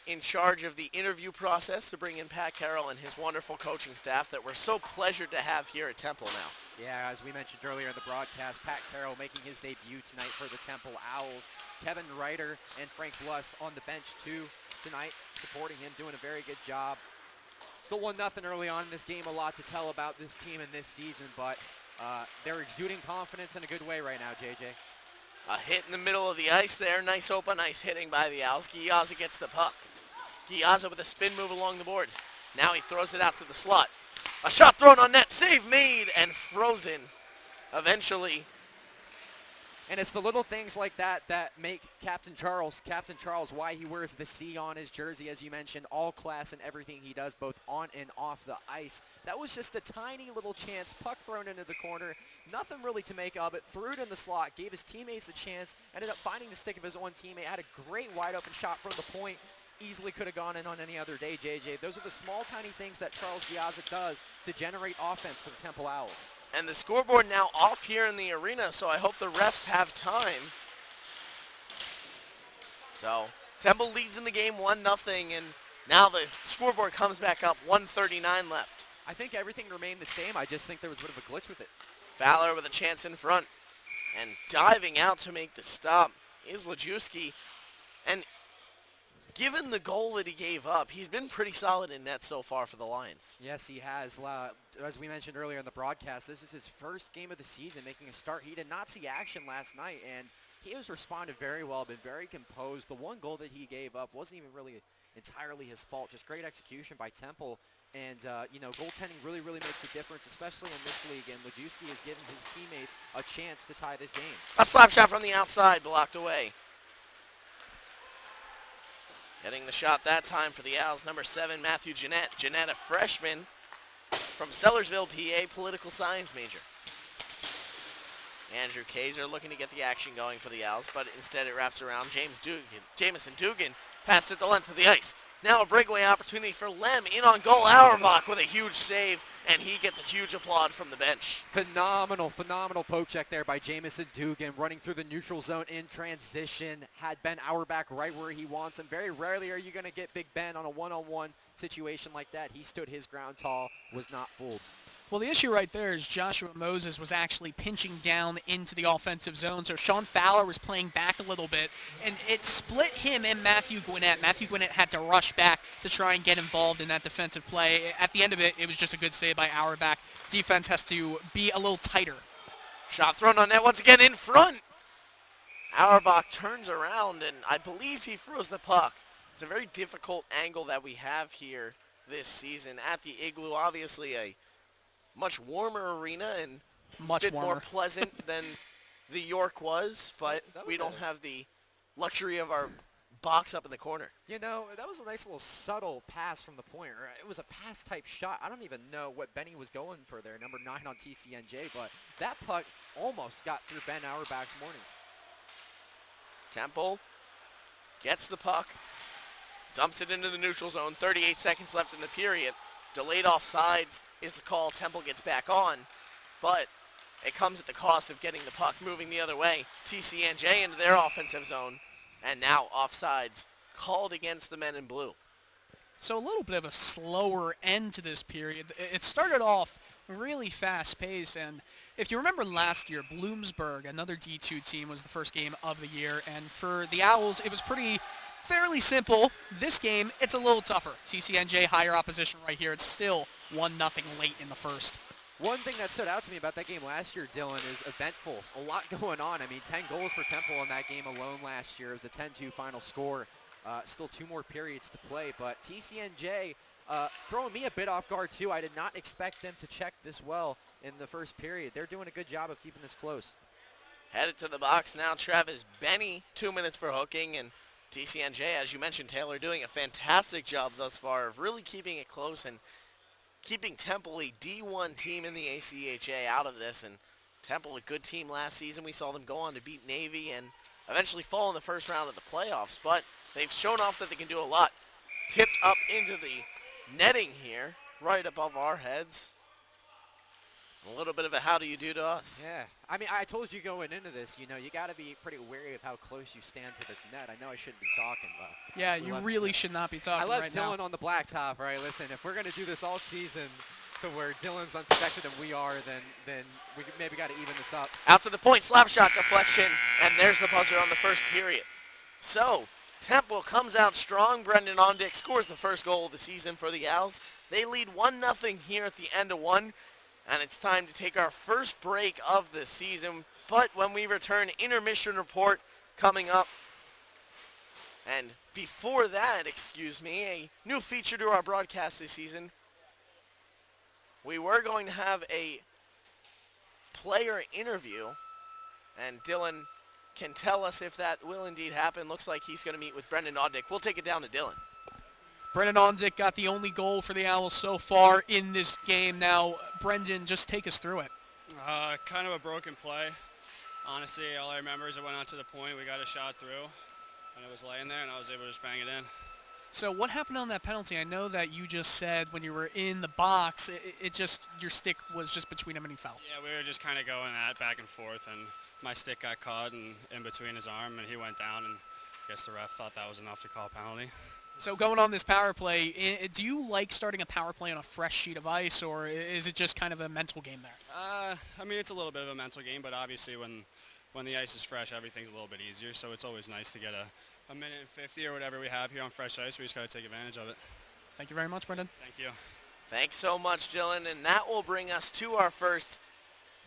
in charge of the interview process to bring in Pat Carroll and his wonderful coaching staff that we're so pleasured to have here at Temple now. Yeah, as we mentioned earlier in the broadcast, Pat Carroll making his debut tonight for the Temple Owls. Kevin Ryder and Frank Bluss on the bench too tonight, supporting him, doing a very good job. Still 1-0 early on in this game. A lot to tell about this team and this season, but they're exuding confidence in a good way right now, JJ. A hit in the middle of the ice there. Nice open ice hitting by the Owls. Giazza gets the puck. Giazza with a spin move along the boards. Now he throws it out to the slot. A shot thrown on net. Save made and frozen eventually. And it's the little things like that that make Captain Charles, why he wears the C on his jersey, as you mentioned, all class in everything he does, both on and off the ice. That was just a tiny little chance, puck thrown into the corner, nothing really to make of it, threw it in the slot, gave his teammates a chance, ended up finding the stick of his own teammate, had a great wide open shot from the point, easily could have gone in on any other day, JJ. Those are the small, tiny things that Charles Giazza does to generate offense for the Temple Owls. And the scoreboard now off here in the arena, so I hope the refs have time. So Temple leads in the game 1-0, and now the scoreboard comes back up, 1:39 left. I think everything remained the same. I just think there was a bit of a glitch with it. Fowler with a chance in front, and diving out to make the stop is Lajewski. And given the goal that he gave up, he's been pretty solid in net so far for the Lions. Yes, he has. As we mentioned earlier in the broadcast, this is his first game of the season making a start. He did not see action last night, and he has responded very well, been very composed. The one goal that he gave up wasn't even really entirely his fault, just great execution by Temple. And, goaltending really, really makes a difference, especially in this league, and Lajewski has given his teammates a chance to tie this game. A slap shot from the outside, blocked away. Getting the shot that time for the Owls, number 7, Matthew Jeanette. Jeanette, a freshman from Sellersville, PA, political science major. Andrew Kaiser looking to get the action going for the Owls, but instead it wraps around Jamison Dugan passes it the length of the ice. Now a breakaway opportunity for Lem in on goal. Auerbach with a huge save, and he gets a huge applaud from the bench. Phenomenal poke check there by Jamison Dugan, running through the neutral zone in transition. Had Ben Auerbach right where he wants him. Very rarely are you going to get Big Ben on a one-on-one situation like that. He stood his ground tall, was not fooled. Well, the issue right there is Joshua Moses was actually pinching down into the offensive zone, so Sean Fowler was playing back a little bit, and it split him and Matthew Gwinnett. Matthew Gwinnett had to rush back to try and get involved in that defensive play. At the end of it, it was just a good save by Auerbach. Defense has to be a little tighter. Shot thrown on net once again in front. Auerbach turns around, and I believe he throws the puck. It's a very difficult angle that we have here this season at the Igloo. Obviously a much warmer arena and Much a bit warmer. more pleasant than the York was, but we don't have the luxury of our box up in the corner. You know, that was a nice little subtle pass from the point. It was a pass-type shot. I don't even know what Benny was going for there, number 9 on TCNJ, but that puck almost got through Ben Auerbach's mornings. Temple gets the puck, dumps it into the neutral zone, 38 seconds left in the period. Delayed offsides is the call. Temple gets back on, but it comes at the cost of getting the puck moving the other way. TCNJ into their offensive zone, and now offsides called against the men in blue. So a little bit of a slower end to this period. It started off really fast-paced, and if you remember last year, Bloomsburg, another D2 team, was the first game of the year, and for the Owls, it was fairly simple. This game, it's a little tougher. TCNJ, higher opposition right here. It's still 1-0 late in the first. One thing that stood out to me about that game last year, Dylan, is eventful. A lot going on. I mean, 10 goals for Temple in that game alone last year. It was a 10-2 final score. Still 2 more periods to play, but TCNJ throwing me a bit off guard, too. I did not expect them to check this well in the first period. They're doing a good job of keeping this close. Headed to the box now, Travis Benny, 2 minutes for hooking, and TCNJ, as you mentioned, Taylor, doing a fantastic job thus far of really keeping it close and keeping Temple, a D1 team in the ACHA, out of this. And Temple, a good team last season. We saw them go on to beat Navy and eventually fall in the first round of the playoffs, but they've shown off that they can do a lot. Tipped up into the netting here, right above our heads. A little bit of a how do you do to us. Yeah. I mean, I told you going into this, you know, you got to be pretty wary of how close you stand to this net. I know I shouldn't be talking, but Yeah, you really should not be talking I left right now. Dylan on the blacktop, right? Listen, if we're going to do this all season to where Dylan's unprotected and we are, then we maybe got to even this up. Out to the point, slap shot deflection, and there's the buzzer on the first period. So, Temple comes out strong. Brendan Ondick scores the first goal of the season for the Owls. They lead 1-0 here at the end of one. And it's time to take our first break of the season. But when we return, intermission report coming up. And before that, a new feature to our broadcast this season. We were going to have a player interview. And Dylan can tell us if that will indeed happen. Looks like he's going to meet with Brendan Oddick. We'll take it down to Dylan. Brendan Ondick got the only goal for the Owls so far in this game. Now, Brendan, just take us through it. Kind of a broken play. Honestly, all I remember is it went out to the point, we got a shot through, and it was laying there, and I was able to just bang it in. So what happened on that penalty? I know that you just said when you were in the box, your stick was just between him and he fell. Yeah, we were just kind of going at back and forth, and my stick got caught in between his arm, and he went down, and I guess the ref thought that was enough to call a penalty. So going on this power play, do you like starting a power play on a fresh sheet of ice, or is it just kind of a mental game there? I mean, it's a little bit of a mental game, but obviously when the ice is fresh, everything's a little bit easier, so it's always nice to get a minute and 50 or whatever we have here on fresh ice. We just got to take advantage of it. Thank you very much, Brendan. Thank you. Thanks so much, Dylan. And that will bring us to our first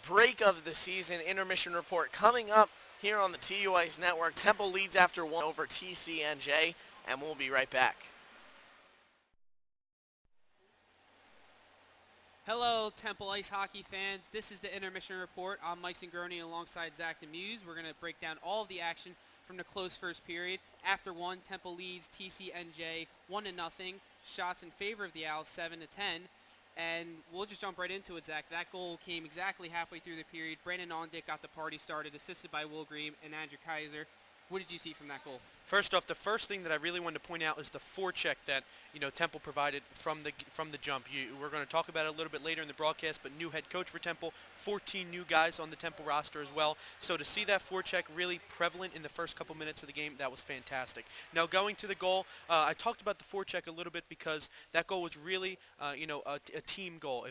break of the season. Intermission report coming up here on the TU Ice Network. Temple leads after 1 over TCNJ. And we'll be right back. Hello, Temple Ice Hockey fans. This is the Intermission Report. I'm Mike Sangroni alongside Zach Demuse. We're going to break down all of the action from the close first period. After one, Temple leads TCNJ 1-0. Shots in favor of the Owls 7-10. And we'll just jump right into it, Zach. That goal came exactly halfway through the period. Brandon Ondick got the party started, assisted by Will Green and Andrew Kaiser. What did you see from that goal? First off, the first thing that I really wanted to point out is the forecheck that Temple provided from the jump. We're going to talk about it a little bit later in the broadcast, but new head coach for Temple, 14 new guys on the Temple roster as well. So to see that forecheck really prevalent in the first couple minutes of the game, that was fantastic. Now going to the goal, I talked about the forecheck a little bit because that goal was really a team goal,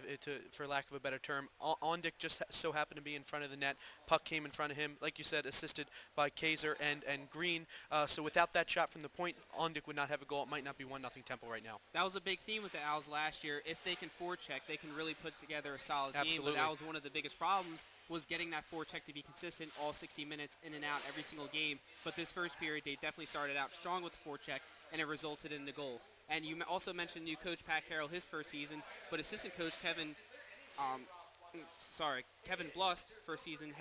for lack of a better term. Ondick just so happened to be in front of the net. Puck came in front of him, like you said, assisted by Kaiser and Green. So without that shot from the point, Ondick would not have a goal. It might not be 1-0 Temple right now. That was a big theme with the Owls last year. If they can forecheck, they can really put together a solid Absolutely. game. But that was one of the biggest problems, was getting that forecheck to be consistent all 60 minutes in and out every single game. But this first period, they definitely started out strong with the forecheck, and it resulted in the goal. And you also mentioned new coach Pat Carroll, his first season, but assistant coach Kevin Blust, first season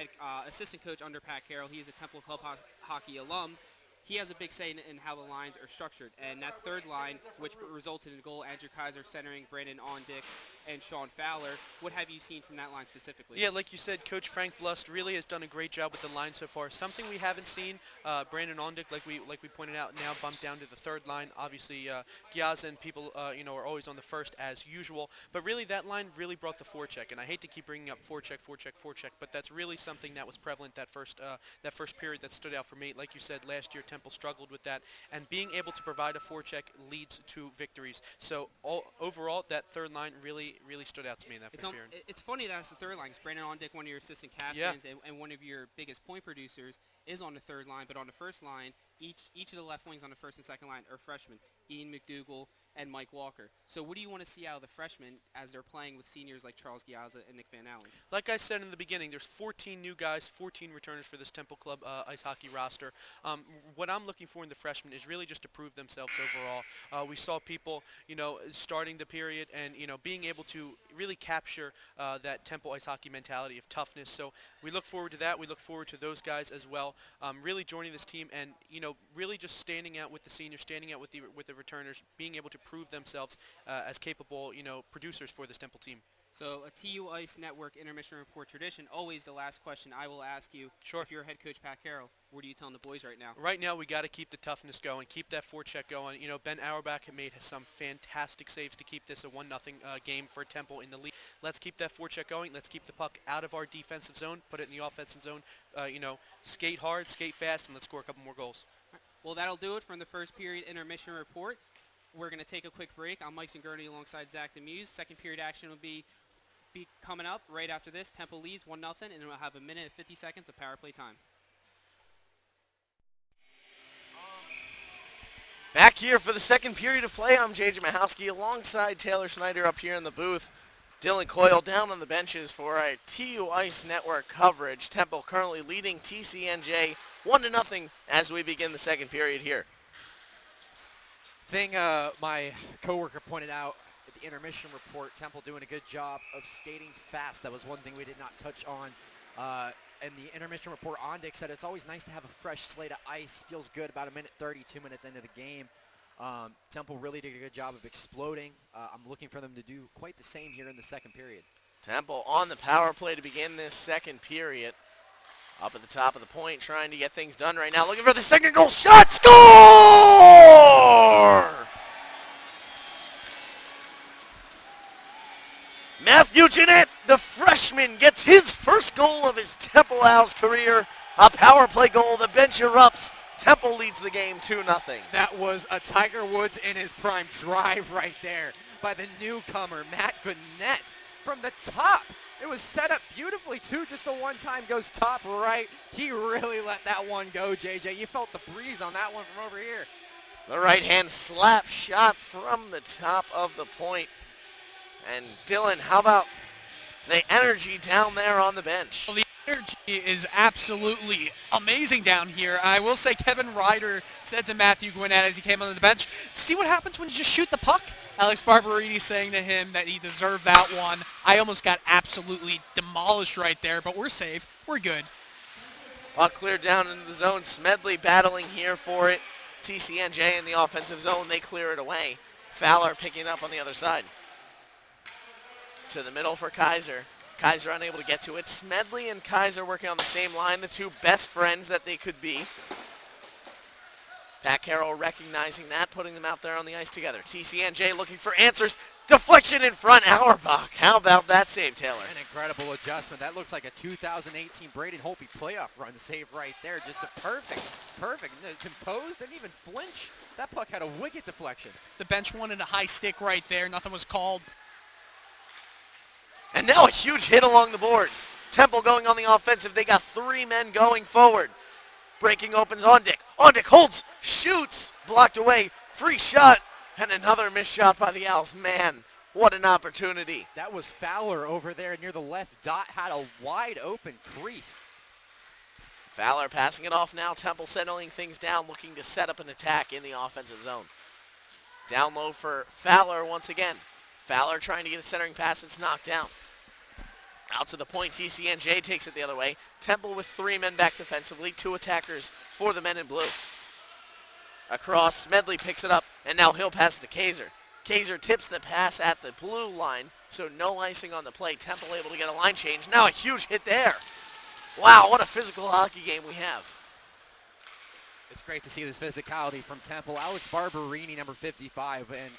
assistant coach under Pat Carroll. He is a Temple Club hockey alum. He has a big say in how the lines are structured. And that third line, which resulted in a goal, Andrew Kaiser centering Brandon Ondick and Sean Fowler. What have you seen from that line specifically? Yeah, like you said, Coach Frank Blust really has done a great job with the line so far. Something we haven't seen, Brandon Ondick, like we pointed out, now bumped down to the third line. Obviously, Gyaza and people, are always on the first as usual. But really, that line really brought the forecheck. And I hate to keep bringing up forecheck, but that's really something that was prevalent that first period that stood out for me. Like you said, last year Temple struggled with that, and being able to provide a forecheck leads to victories. So overall, that third line really stood out to me in that first period. It's funny that's the third line, because Brandon Ondick, one of your assistant captains, and one of your biggest point producers, is on the third line. But on the first line, each of the left wings on the first and second line are freshmen, Ian McDougall and Mike Walker. So what do you want to see out of the freshmen as they're playing with seniors like Charles Gyaza and Nick Van Allen? Like I said in the beginning, there's 14 new guys, 14 returners for this Temple Club ice hockey roster. What I'm looking for in the freshmen is really just to prove themselves overall. We saw people, starting the period and, being able to really capture that Temple ice hockey mentality of toughness. So we look forward to that. We look forward to those guys as well, really joining this team and, really just standing out with the seniors, standing out with the returners, being able to prove themselves as capable, producers for this Temple team. So a TU Ice Network intermission report tradition, always the last question I will ask you. Sure. If you're head coach Pat Carroll, what are you telling the boys right now? Right now, we got to keep the toughness going, keep that forecheck going. Ben Auerbach made some fantastic saves to keep this a 1-0 game for Temple in the league. Let's keep that forecheck going. Let's keep the puck out of our defensive zone, put it in the offensive zone. Skate hard, skate fast, and let's score a couple more goals. Well, that'll do it from the first period intermission report. We're going to take a quick break. I'm Mike Zingurny alongside Zach Demuse. Second period action will be coming up right after this. Temple leads 1-0, and we'll have 1 minute and 50 seconds of power play time. Back here for the second period of play, I'm JJ Mahowski alongside Taylor Snyder up here in the booth. Dylan Coyle down on the benches for a TU Ice Network coverage. Temple currently leading TCNJ 1-0 as we begin the second period here. Thing my coworker pointed out at the intermission report, Temple doing a good job of skating fast. That was one thing we did not touch on. And the intermission report, Ondick said it's always nice to have a fresh slate of ice. Feels good about 1 minute 32 minutes into the game. Temple really did a good job of exploding. I'm looking for them to do quite the same here in the second period. Temple on the power play to begin this second period. Up at the top of the point, trying to get things done right now. Looking for the second goal shot. Score! Matthew Jeanette, the freshman, gets his first goal of his Temple Owls career. A power play goal. The bench erupts. Temple leads the game 2-0. That was a Tiger Woods in his prime drive right there by the newcomer, Matt Jeanette, from the top. It was set up beautifully, too. Just a one-time goes top right. He really let that one go, JJ. You felt the breeze on that one from over here. The right-hand slap shot from the top of the point. And Dylan, how about the energy down there on the bench? Well, the energy is absolutely amazing down here. I will say Kevin Ryder said to Matthew Gwinnett as he came on the bench, see what happens when you just shoot the puck? Alex Barberini saying to him that he deserved that one. I almost got absolutely demolished right there, but we're safe. We're good. Puck cleared down into the zone. Smedley battling here for it. TCNJ in the offensive zone. They clear it away. Fowler picking up on the other side. To the middle for Kaiser. Kaiser unable to get to it. Smedley and Kaiser working on the same line, the two best friends that they could be. Pat Carroll recognizing that, putting them out there on the ice together. TCNJ looking for answers. Deflection in front, Auerbach. How about that save, Taylor? An incredible adjustment. That looks like a 2018 Braden Holtby playoff run save right there. Just a perfect. Composed, didn't even flinch. That puck had a wicked deflection. The bench wanted a high stick right there. Nothing was called. And now a huge hit along the boards. Temple going on the offensive. They got three men going forward. Breaking opens Ondick. Ondick holds, shoots, blocked away. Free shot, and another missed shot by the Owls. Man, what an opportunity. That was Fowler over there near the left dot. Had a wide open crease. Fowler passing it off now. Temple settling things down, looking to set up an attack in the offensive zone. Down low for Fowler once again. Fowler trying to get a centering pass. It's knocked down. Out to the point, TCNJ takes it the other way. Temple with three men back defensively, two attackers for the men in blue. Across, Smedley picks it up, and now he'll pass it to Kaiser. Kaiser tips the pass at the blue line, so no icing on the play. Temple able to get a line change. Now a huge hit there. Wow, what a physical hockey game we have. It's great to see this physicality from Temple. Alex Barberini, number 55, and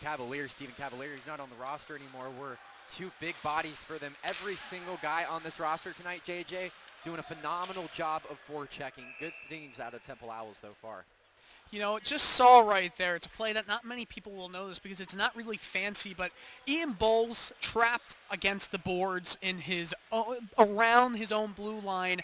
Stephen Cavalier, he's not on the roster anymore. We're two big bodies for them. Every single guy on this roster tonight, JJ, doing a phenomenal job of forechecking. Good things out of Temple Owls so far. You know, just saw right there. It's a play that not many people will notice because it's not really fancy, but Ian Bowles trapped against the boards in around his own blue line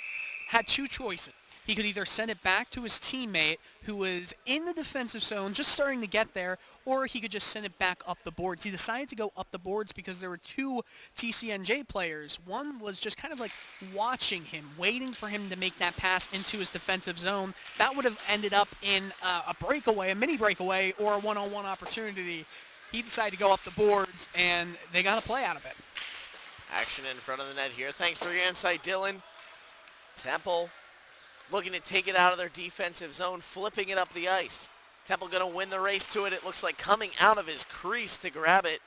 had two choices. He could either send it back to his teammate who was in the defensive zone just starting to get there, or he could just send it back up the boards. He decided to go up the boards because there were two TCNJ players. One was just kind of like watching him, waiting for him to make that pass into his defensive zone. That would have ended up in a breakaway, a mini breakaway, or a one-on-one opportunity. He decided to go up the boards, and they got a play out of it. Action in front of the net here. Thanks for your insight, Dylan. Temple looking to take it out of their defensive zone, flipping it up the ice. Temple going to win the race to it. It looks like coming out of his crease to grab it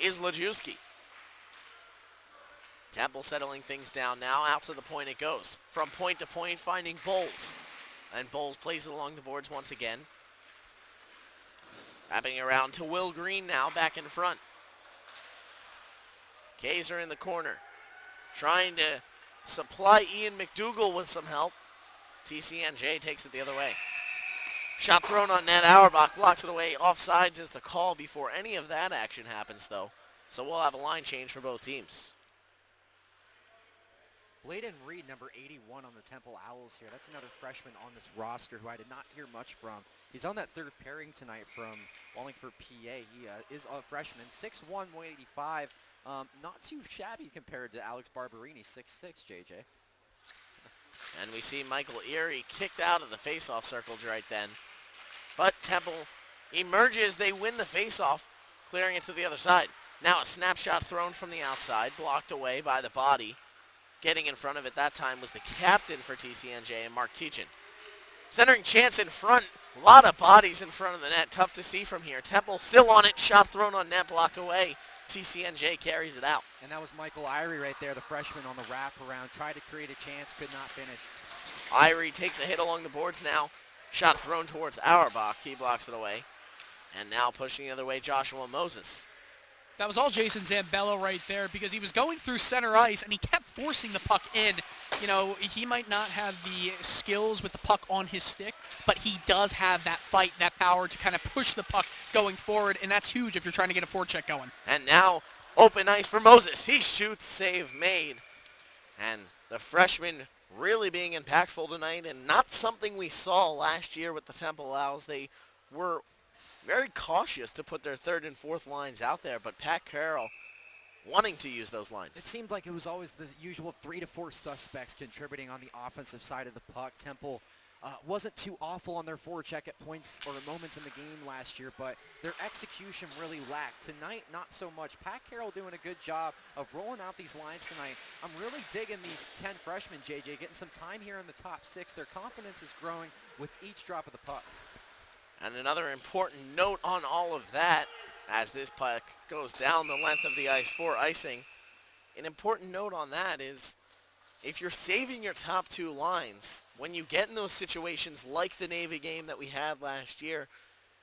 is Lajewski. Temple settling things down now. Out to the point it goes. From point to point, finding Bowles. And Bowles plays it along the boards once again. Wrapping around to Will Green now, back in front. Kaiser in the corner. Trying to supply Ian McDougall with some help. TCNJ takes it the other way. Shot thrown on net. Auerbach blocks it away. Offsides is the call before any of that action happens, though. So we'll have a line change for both teams. Bladen Reed, number 81 on the Temple Owls here. That's another freshman on this roster who I did not hear much from. He's on that third pairing tonight from Wallingford, PA. He is a freshman, 6'1", 185. Not too shabby compared to Alex Barberini, 6'6", JJ. And we see Michael Erie kicked out of the faceoff circle right then. But Temple emerges. They win the faceoff, clearing it to the other side. Now a snapshot thrown from the outside, blocked away by the body. Getting in front of it that time was the captain for TCNJ, and Mark Teachin. Centering chance in front. A lot of bodies in front of the net. Tough to see from here. Temple still on it. Shot thrown on net, blocked away. TCNJ carries it out. And that was Michael Irie right there, the freshman on the wraparound. Tried to create a chance, could not finish. Irie takes a hit along the boards now. Shot thrown towards Auerbach. He blocks it away. And now pushing the other way, Joshua Moses. That was all Jason Zambello right there because he was going through center ice and he kept forcing the puck in. You know, he might not have the skills with the puck on his stick, but he does have that fight, that power to kind of push the puck going forward, and that's huge if you're trying to get a forecheck going. And now open ice for Moses. He shoots, save made. And the freshman really being impactful tonight, and not something we saw last year with the Temple Owls. They were very cautious to put their third and fourth lines out there, but Pat Carroll wanting to use those lines. It seemed like it was always the usual 3 to 4 suspects contributing on the offensive side of the puck. Temple wasn't too awful on their forecheck at points or moments in the game last year, but their execution really lacked. Tonight, not so much. Pat Carroll doing a good job of rolling out these lines tonight. I'm really digging these 10 freshmen, JJ, getting some time here in the top 6. Their confidence is growing with each drop of the puck. And another important note on all of that, as this puck goes down the length of the ice for icing, an important note on that is if you're saving your top 2 lines, when you get in those situations like the Navy game that we had last year,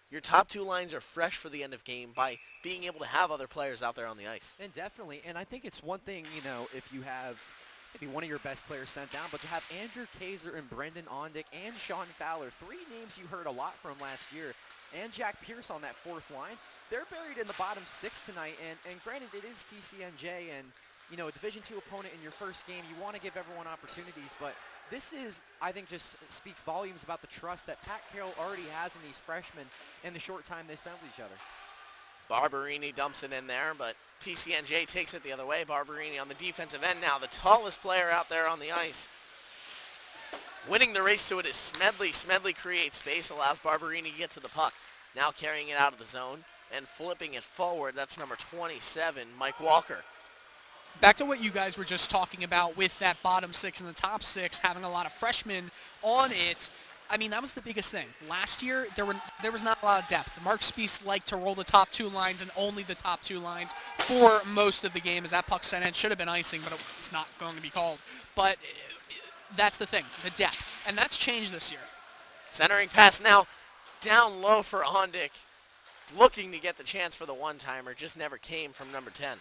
your top 2 lines are fresh for the end of game by being able to have other players out there on the ice. And definitely, and I think it's one thing, if you have maybe one of your best players sent down, but to have Andrew Kaiser and Brendan Ondick and Sean Fowler, 3 names you heard a lot from last year, and Jack Pierce on that 4th line, they're buried in the bottom 6 tonight, and granted, it is TCNJ, and a Division II opponent in your first game, you want to give everyone opportunities, but this is, I think, just speaks volumes about the trust that Pat Carroll already has in these freshmen in the short time they've spent with each other. Barberini dumps it in there, but TCNJ takes it the other way. Barberini on the defensive end now, the tallest player out there on the ice. Winning the race to it is Smedley. Smedley creates space, allows Barberini to get to the puck. Now carrying it out of the zone and flipping it forward. That's number 27, Mike Walker. Back to what you guys were just talking about with that bottom 6 and the top 6 having a lot of freshmen on it. I mean, that was the biggest thing. Last year, there was not a lot of depth. Mark Spies liked to roll the top 2 lines and only the top 2 lines for most of the game, as that puck sent in. Should have been icing, but it's not going to be called. But that's the thing, the depth. And that's changed this year. Centering pass now down low for Ondick. Looking to get the chance for the one-timer. Just never came from number 10.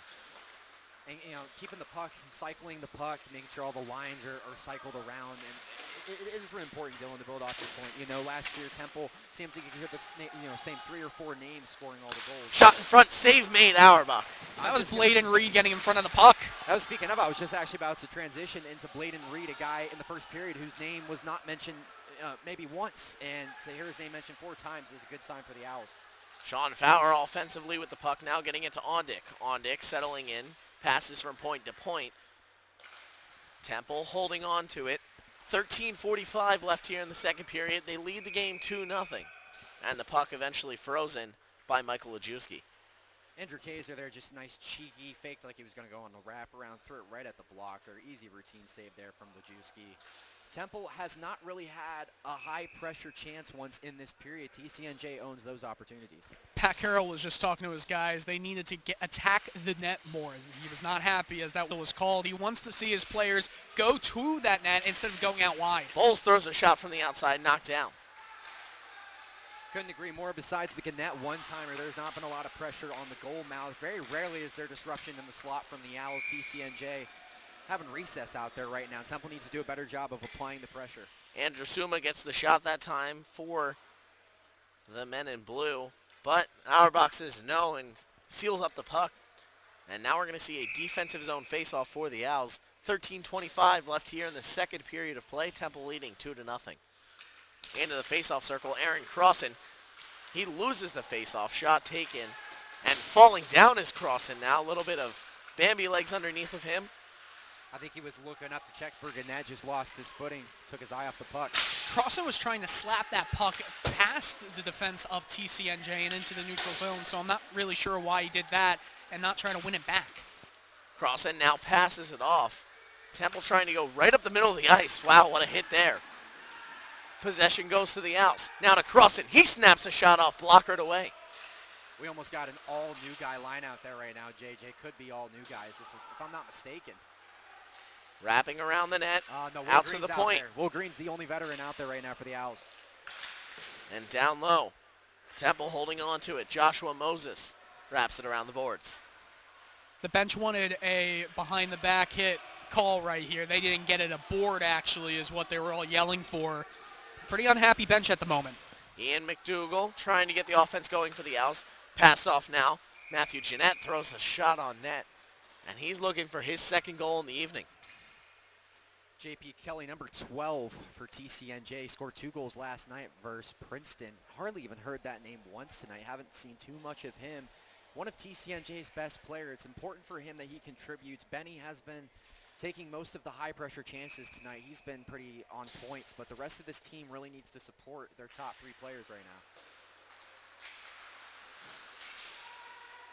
And, keeping the puck, cycling the puck, making sure all the lines are cycled around. And it is really important, Dylan, to build off your point. Last year, Temple seemed to get the same 3 or 4 names scoring all the goals. Shot in front, save made, Auerbach. That was Bladen Reed getting in front of the puck. I was just actually about to transition into Bladen Reed, a guy in the first period whose name was not mentioned maybe once. And to hear his name mentioned 4 times is a good sign for the Owls. Sean Fowler offensively with the puck now, getting it to Ondick. Ondick settling in. Passes from point to point. Temple holding on to it. 13:45 left here in the second period. They lead the game 2-0. And the puck eventually frozen by Michael Lajewski. Andrew Kaiser there, just nice cheeky, faked like he was going to go on the wraparound, threw it right at the blocker. Easy routine save there from Lajewski. Temple has not really had a high-pressure chance once in this period. TCNJ owns those opportunities. Pat Carroll was just talking to his guys. They needed to attack the net more. He was not happy as that was called. He wants to see his players go to that net instead of going out wide. Bowles throws a shot from the outside, knocked down. Couldn't agree more. Besides the Gannett one-timer, there's not been a lot of pressure on the goal mouth. Very rarely is there disruption in the slot from the Owls. TCNJ having recess out there right now. Temple needs to do a better job of applying the pressure. Andrew Suma gets the shot that time for the men in blue, but Auerbach says no and seals up the puck. And now we're going to see a defensive zone faceoff for the Owls. 13:25 left here in the second period of play. Temple leading 2-0. Into the faceoff circle, Aaron Crossan. He loses the faceoff, shot taken, and falling down is Crossan now. A little bit of Bambi legs underneath of him. I think he was looking up to check for Gannett, just lost his footing, took his eye off the puck. Crossan was trying to slap that puck past the defense of TCNJ and into the neutral zone, so I'm not really sure why he did that and not trying to win it back. Crossan now passes it off. Temple trying to go right up the middle of the ice. Wow, what a hit there. Possession goes to the Owls. Now to Crossan. He snaps a shot off, blockered away. We almost got an all-new guy line out there right now, JJ. Could be all new guys if I'm not mistaken. Wrapping around the net, No, out to the point. Will Green's the only veteran out there right now for the Owls. And down low, Temple holding on to it. Joshua Moses wraps it around the boards. The bench wanted a behind-the-back hit call right here. They didn't get it. A board, actually, is what they were all yelling for. Pretty unhappy bench at the moment. Ian McDougall trying to get the offense going for the Owls. Passed off now. Matthew Jeanette throws a shot on net. And he's looking for his second goal in the evening. J.P. Kelly, number 12 for TCNJ, scored 2 goals last night versus Princeton. Hardly even heard that name once tonight. Haven't seen too much of him. One of TCNJ's best players. It's important for him that he contributes. Benny has been taking most of the high-pressure chances tonight. He's been pretty on points, but the rest of this team really needs to support their top 3 players right now.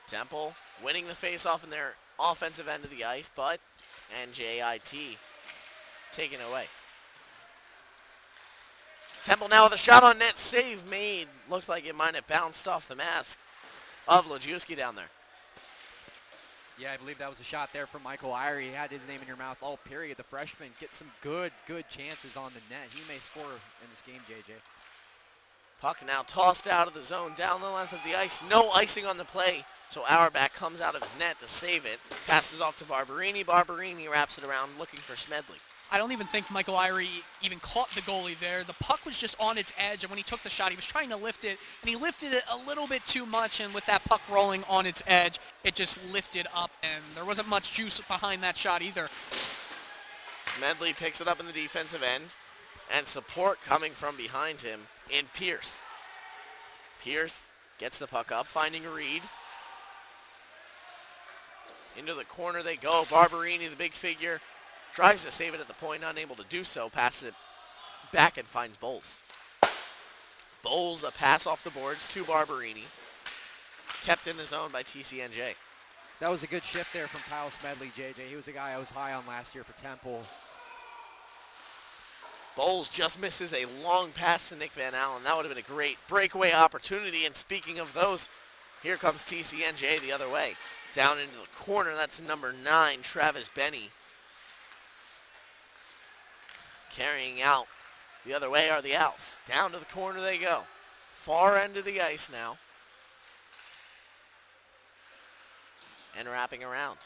Temple winning the face-off in their offensive end of the ice, but NJIT taken away. Temple now with a shot on net, save made. Looks like it might have bounced off the mask of Lajewski down there. Yeah, I believe that was a shot there from Michael Irie. He had his name in your mouth all period. The freshman gets some good chances on the net. He may score in this game, JJ. Puck now tossed out of the zone down the length of the ice. No icing on the play, so Auerbach comes out of his net to save it. Passes off to Barberini. Barberini wraps it around looking for Smedley. I don't even think Michael Irie even caught the goalie there. The puck was just on its edge, and when he took the shot, he was trying to lift it, and he lifted it a little bit too much, and with that puck rolling on its edge, it just lifted up, and there wasn't much juice behind that shot either. Smedley picks it up in the defensive end, and support coming from behind him in Pierce. Pierce gets the puck up, finding Reed. Into the corner they go. Barberini, the big figure, tries to save it at the point, unable to do so. Passes it back and finds Bowles. Bowles, a pass off the boards to Barberini. Kept in the zone by TCNJ. That was a good shift there from Kyle Smedley, JJ. He was a guy I was high on last year for Temple. Bowles just misses a long pass to Nick Van Allen. That would have been a great breakaway opportunity. And speaking of those, here comes TCNJ the other way. Down into the corner, that's number 9, Travis Benny. Carrying out the other way are the Owls. Down to the corner they go. Far end of the ice now. And wrapping around.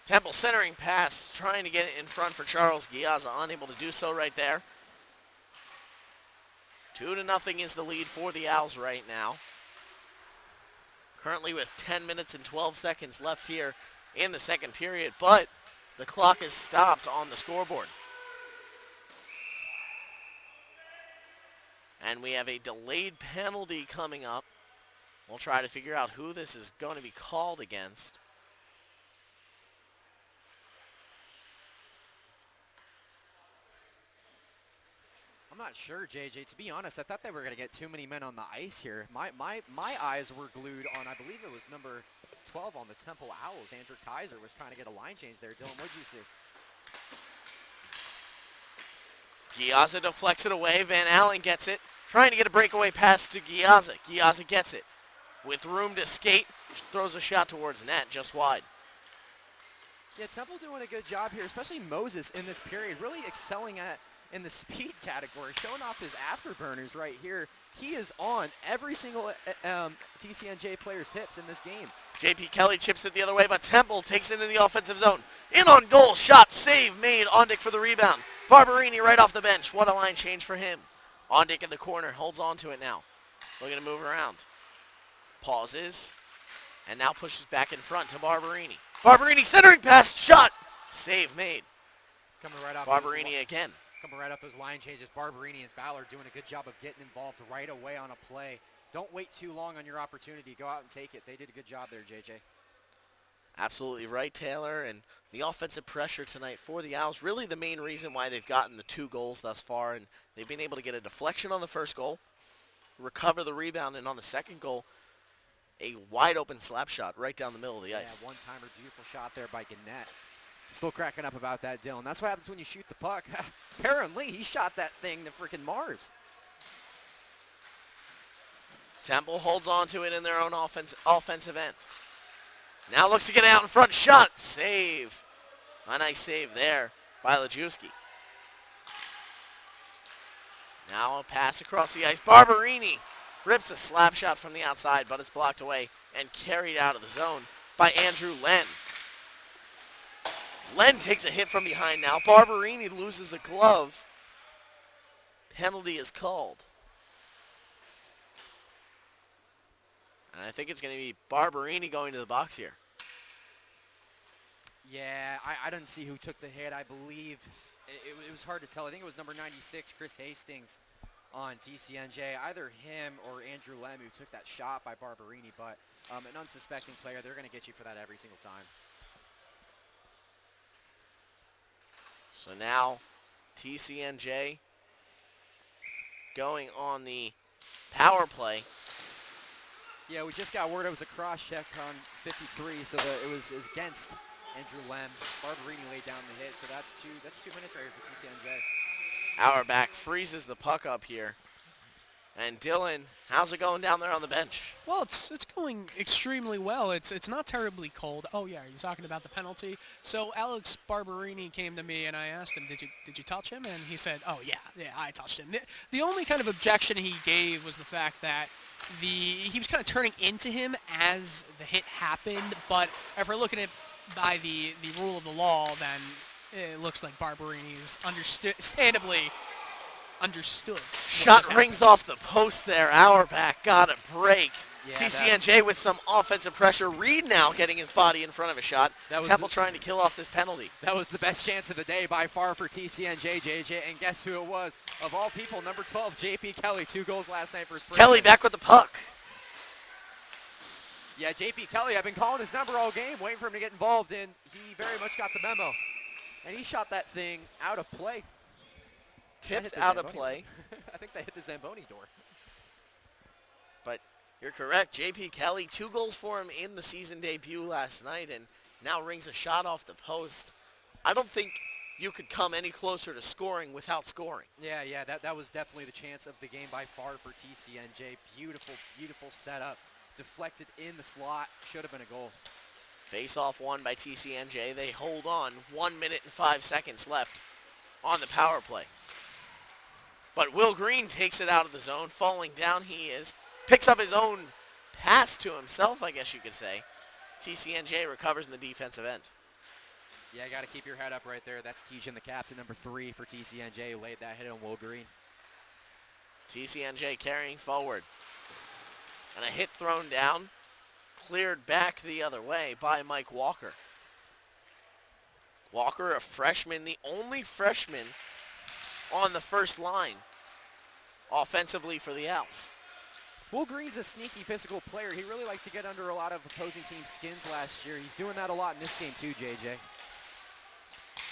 Temple centering pass, trying to get it in front for Charles Giazza, unable to do so right there. 2-0 is the lead for the Owls right now. Currently with 10 minutes and 12 seconds left here in the second period, but the clock is stopped on the scoreboard. And we have a delayed penalty coming up. We'll try to figure out who this is going to be called against. I'm not sure, JJ. To be honest, I thought they were going to get too many men on the ice here. My eyes were glued on, I believe it was number 12 on the Temple Owls. Andrew Kaiser was trying to get a line change there. Dylan, what did you see? Giazza deflects it away. Van Allen gets it. Trying to get a breakaway pass to Giazza. Giazza gets it. With room to skate, throws a shot towards net, just wide. Yeah, Temple doing a good job here, especially Moses in this period, really excelling in the speed category, showing off his afterburners right here. He is on every single TCNJ player's hips in this game. JP Kelly chips it the other way, but Temple takes it in the offensive zone. In on goal, shot, save made. Ondick for the rebound. Barberini right off the bench. What a line change for him. Ondick in the corner, holds on to it now. Looking to move around. Pauses, and now pushes back in front to Barberini. Barberini centering pass, shot, save made. Coming right off. Barberini again. Coming right off those line changes, Barberini and Fowler doing a good job of getting involved right away on a play. Don't wait too long on your opportunity. Go out and take it. They did a good job there, JJ. Absolutely right, Taylor. And the offensive pressure tonight for the Owls, really the main reason why they've gotten the 2 goals thus far. And they've been able to get a deflection on the first goal, recover the rebound, and on the second goal, a wide open slap shot right down the middle of the ice. Yeah, one-timer, beautiful shot there by Gannett. Still cracking up about that, Dylan. That's what happens when you shoot the puck. Apparently, he shot that thing to freaking Mars. Temple holds on to it in their own offensive end. Now looks to get out in front. Shot. Save. A nice save there by Lajewski. Now a pass across the ice. Barberini rips a slap shot from the outside, but it's blocked away and carried out of the zone by Andrew Len. Len takes a hit from behind now. Barberini loses a glove. Penalty is called. And I think it's going to be Barberini going to the box here. Yeah, I didn't see who took the hit. I believe it was hard to tell. I think it was number 96, Chris Hastings. on TCNJ, either him or Andrew Lem, who took that shot by Barberini, but an unsuspecting player, they're going to get you for that every single time. So now TCNJ going on the power play. Yeah, we just got word it was a cross check on 53, so it was against Andrew Lem. Barberini laid down the hit, so that's 2 minutes right here for TCNJ. Auerbach freezes the puck up here. And Dylan, how's it going down there on the bench? Well, it's going extremely well. It's not terribly cold. Oh yeah, you're talking about the penalty. So Alex Barberini came to me and I asked him, did you touch him? And he said, oh yeah, I touched him. The only kind of objection he gave was the fact that he was kind of turning into him as the hit happened. But if we're looking at by the rule of the law, then it looks like Barberini's understandably understood. Shot rings off the post there. Auerbach got a break. Yeah, TCNJ with some offensive pressure. Reed now getting his body in front of a shot. Temple trying to kill off this penalty. That was the best chance of the day by far for TCNJ, JJ. And guess who it was? Of all people, number 12, JP Kelly. 2 goals last night for his Kelly back with the puck. Yeah, JP Kelly, I've been calling his number all game, waiting for him to get involved, and he very much got the memo. And he shot that thing out of play. Tipped out of play. I think they hit the Zamboni door. But you're correct. JP Kelly, 2 goals for him in the season debut last night, and now rings a shot off the post. I don't think you could come any closer to scoring without scoring. Yeah, that was definitely the chance of the game by far for TCNJ. Beautiful setup. Deflected in the slot. Should have been a goal. Face-off won by TCNJ. They hold on. 1 minute and 5 seconds left on the power play. But Will Green takes it out of the zone. Falling down he is. Picks up his own pass to himself, I guess you could say. TCNJ recovers in the defensive end. Yeah, got to keep your head up right there. That's Tijan, the captain, number 3 for TCNJ, who laid that hit on Will Green. TCNJ carrying forward. And a hit thrown down. Cleared back the other way by Mike Walker. Walker, a freshman, the only freshman on the first line offensively for the Owls. Will Green's a sneaky physical player. He really liked to get under a lot of opposing teams' skins last year. He's doing that a lot in this game too, JJ.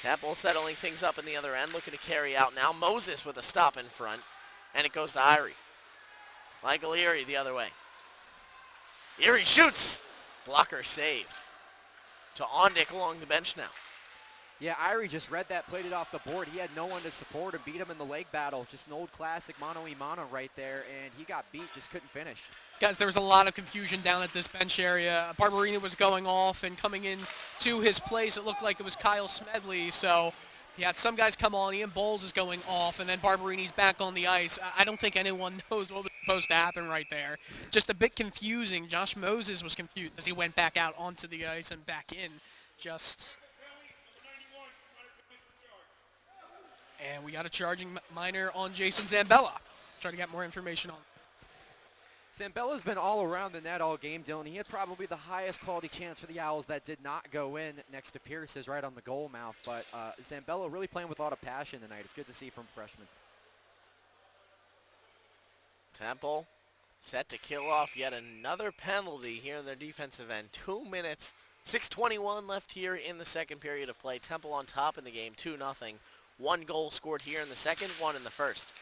Temple settling things up in the other end, looking to carry out now. Moses with a stop in front, and it goes to Irie. Michael Erie the other way. Erie shoots. Blocker save. To Ondick along the bench now. Yeah, Irie just read that, played it off the board. He had no one to support him, beat him in the leg battle. Just an old classic mano-a-mano right there, and he got beat, just couldn't finish. Guys, there was a lot of confusion down at this bench area. Barberini was going off, and coming in to his place, it looked like it was Kyle Smedley. So he had some guys come on. Ian Bowles is going off, and then Barberini's back on the ice. I don't think anyone knows what was supposed to happen right there. Just a bit confusing. Josh Moses was confused as he went back out onto the ice and back in. And we got a charging minor on Jason Zambella. Try to get more information on. Zambella's been all around the net all game, Dylan. He had probably the highest quality chance for the Owls that did not go in next to Pierce's right on the goal mouth. But Zambella really playing with a lot of passion tonight. It's good to see from freshman. Temple set to kill off yet another penalty here in their defensive end. 2 minutes, 6:21 left here in the second period of play. Temple on top in the game, 2-0. 1 goal scored here in the second, 1 in the first.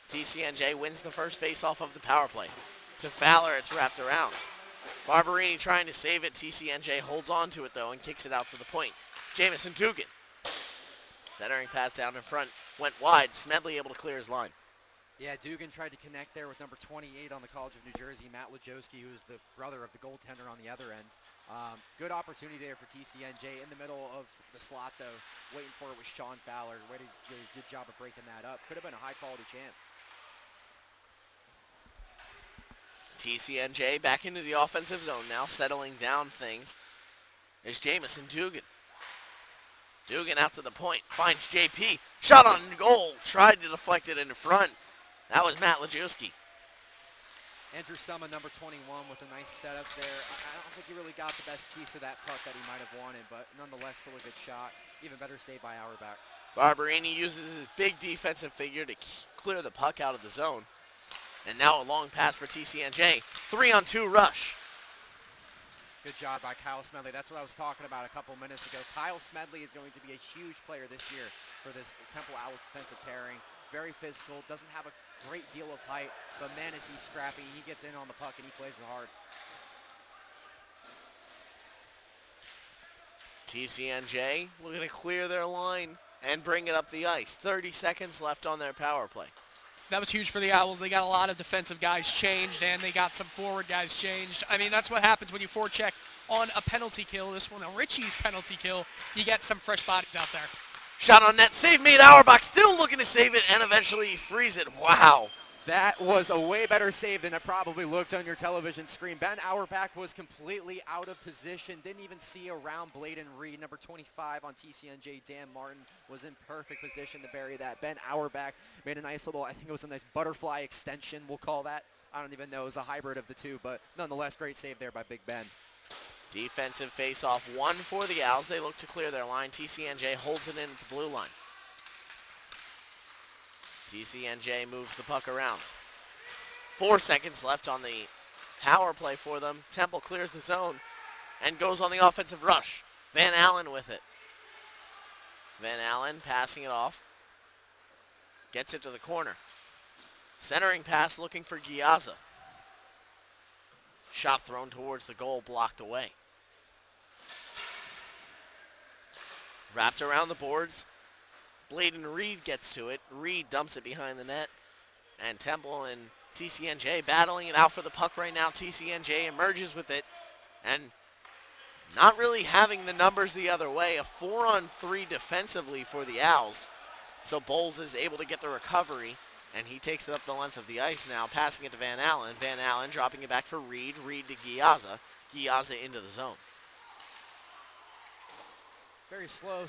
TCNJ wins the first faceoff of the power play. To Fowler, it's wrapped around. Barberini trying to save it. TCNJ holds on to it, though, and kicks it out for the point. Jamison Dugan. Centering pass down in front. Went wide. Smedley able to clear his line. Yeah, Dugan tried to connect there with number 28 on the College of New Jersey, Matt Lajowski, who's the brother of the goaltender on the other end. Good opportunity there for TCNJ. In the middle of the slot, though, waiting for it was Sean Fowler. Did a good job of breaking that up. Could have been a high-quality chance. TCNJ back into the offensive zone now, settling down things. Is Jamison Dugan. Dugan out to the point, finds JP. Shot on goal, tried to deflect it into front. That was Matt Lajewski. Andrew Summa, number 21, with a nice setup there. I don't think he really got the best piece of that puck that he might have wanted, but nonetheless, still a good shot. Even better save by Auerbach. Barberini uses his big defensive figure to clear the puck out of the zone. And now a long pass for TCNJ. 3-on-2 rush. Good job by Kyle Smedley. That's what I was talking about a couple minutes ago. Kyle Smedley is going to be a huge player this year for this Temple Owls defensive pairing. Very physical, doesn't have a great deal of height, but man, is he scrappy. He gets in on the puck and he plays it hard. TCNJ looking to clear their line and bring it up the ice. 30 seconds left on their power play. That was huge for the Owls. They got a lot of defensive guys changed, and they got some forward guys changed. I mean, that's what happens when you forecheck on a penalty kill. This one, a Richie's penalty kill. You get some fresh bodies out there. Shot on net, save made. Auerbach still looking to save it, and eventually he frees it. Wow. That was a way better save than it probably looked on your television screen. Ben Auerbach was completely out of position. Didn't even see around Bladen Reed. Number 25 on TCNJ, Dan Martin, was in perfect position to bury that. Ben Auerbach made a nice little, I think it was a nice butterfly extension, we'll call that. I don't even know. It was a hybrid of the two, but nonetheless, great save there by Big Ben. Defensive face-off, 1 for the Owls. They look to clear their line. TCNJ holds it in at the blue line. TCNJ moves the puck around. 4 seconds left on the power play for them. Temple clears the zone and goes on the offensive rush. Van Allen with it. Van Allen passing it off. Gets it to the corner. Centering pass looking for Giazza. Shot thrown towards the goal, blocked away. Wrapped around the boards. Bladen Reed gets to it. Reed dumps it behind the net. And Temple and TCNJ battling it out for the puck right now. TCNJ emerges with it. And not really having the numbers the other way. A 4-on-3 defensively for the Owls. So Bowles is able to get the recovery. And he takes it up the length of the ice now, passing it to Van Allen. Van Allen dropping it back for Reed. Reed to Giazza. Giazza into the zone. Very slow,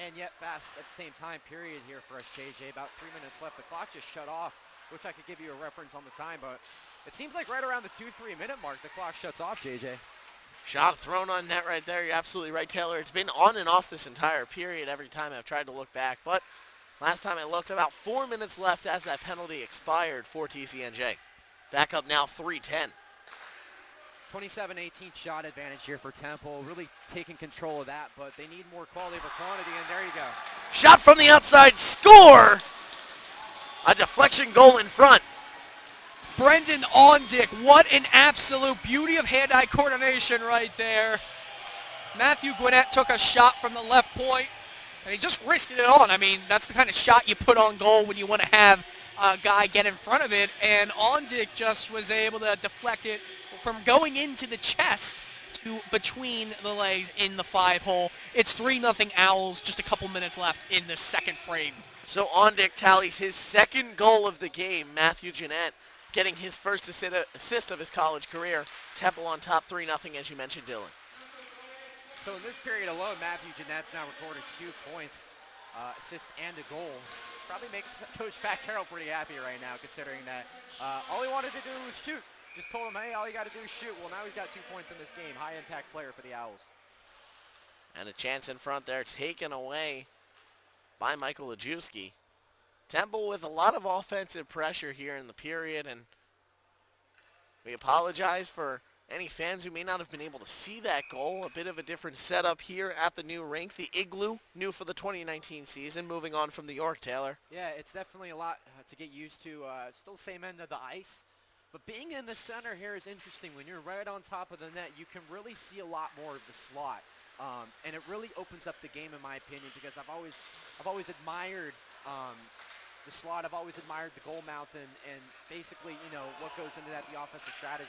and yet fast at the same time period here for us, JJ. About 3 minutes left. The clock just shut off. Wish I could give you a reference on the time, but it seems like right around the 2-3 minute mark, the clock shuts off, JJ. Shot thrown on net right there. You're absolutely right, Taylor. It's been on and off this entire period every time I've tried to look back, but last time I looked, about 4 minutes left as that penalty expired for TCNJ. Back up now, 3-10. 27-18 shot advantage here for Temple. Really taking control of that, but they need more quality over quantity, and there you go. Shot from the outside, score! A deflection goal in front. Brendan Ondick, what an absolute beauty of hand-eye coordination right there. Matthew Gwinnett took a shot from the left point, and he just wristed it on. I mean, that's the kind of shot you put on goal when you want to have a guy get in front of it, and Ondick just was able to deflect it from going into the chest to between the legs in the 5-hole. It's 3-0 Owls, just a couple minutes left in the second frame. So Ondick tallies his second goal of the game. Matthew Jeanette getting his first assist of his college career. Temple on top 3-0, as you mentioned, Dylan. So in this period alone, Matthew Jeanette's now recorded 2 points, assist and a goal. Probably makes Coach Pat Carroll pretty happy right now, considering that all he wanted to do was shoot. Just told him, hey, all you got to do is shoot. Well, now he's got 2 points in this game. High-impact player for the Owls. And a chance in front there taken away by Michael Lajewski. Temple with a lot of offensive pressure here in the period, and we apologize for any fans who may not have been able to see that goal. A bit of a different setup here at the new rink, the Igloo, new for the 2019 season, moving on from New York, Taylor. Yeah, it's definitely a lot to get used to. Still same end of the ice. But being in the center here is interesting. When you're right on top of the net, you can really see a lot more of the slot. And it really opens up the game, in my opinion, because I've always admired the slot. I've always admired the goal mouth and basically, you know, what goes into that, the offensive strategy.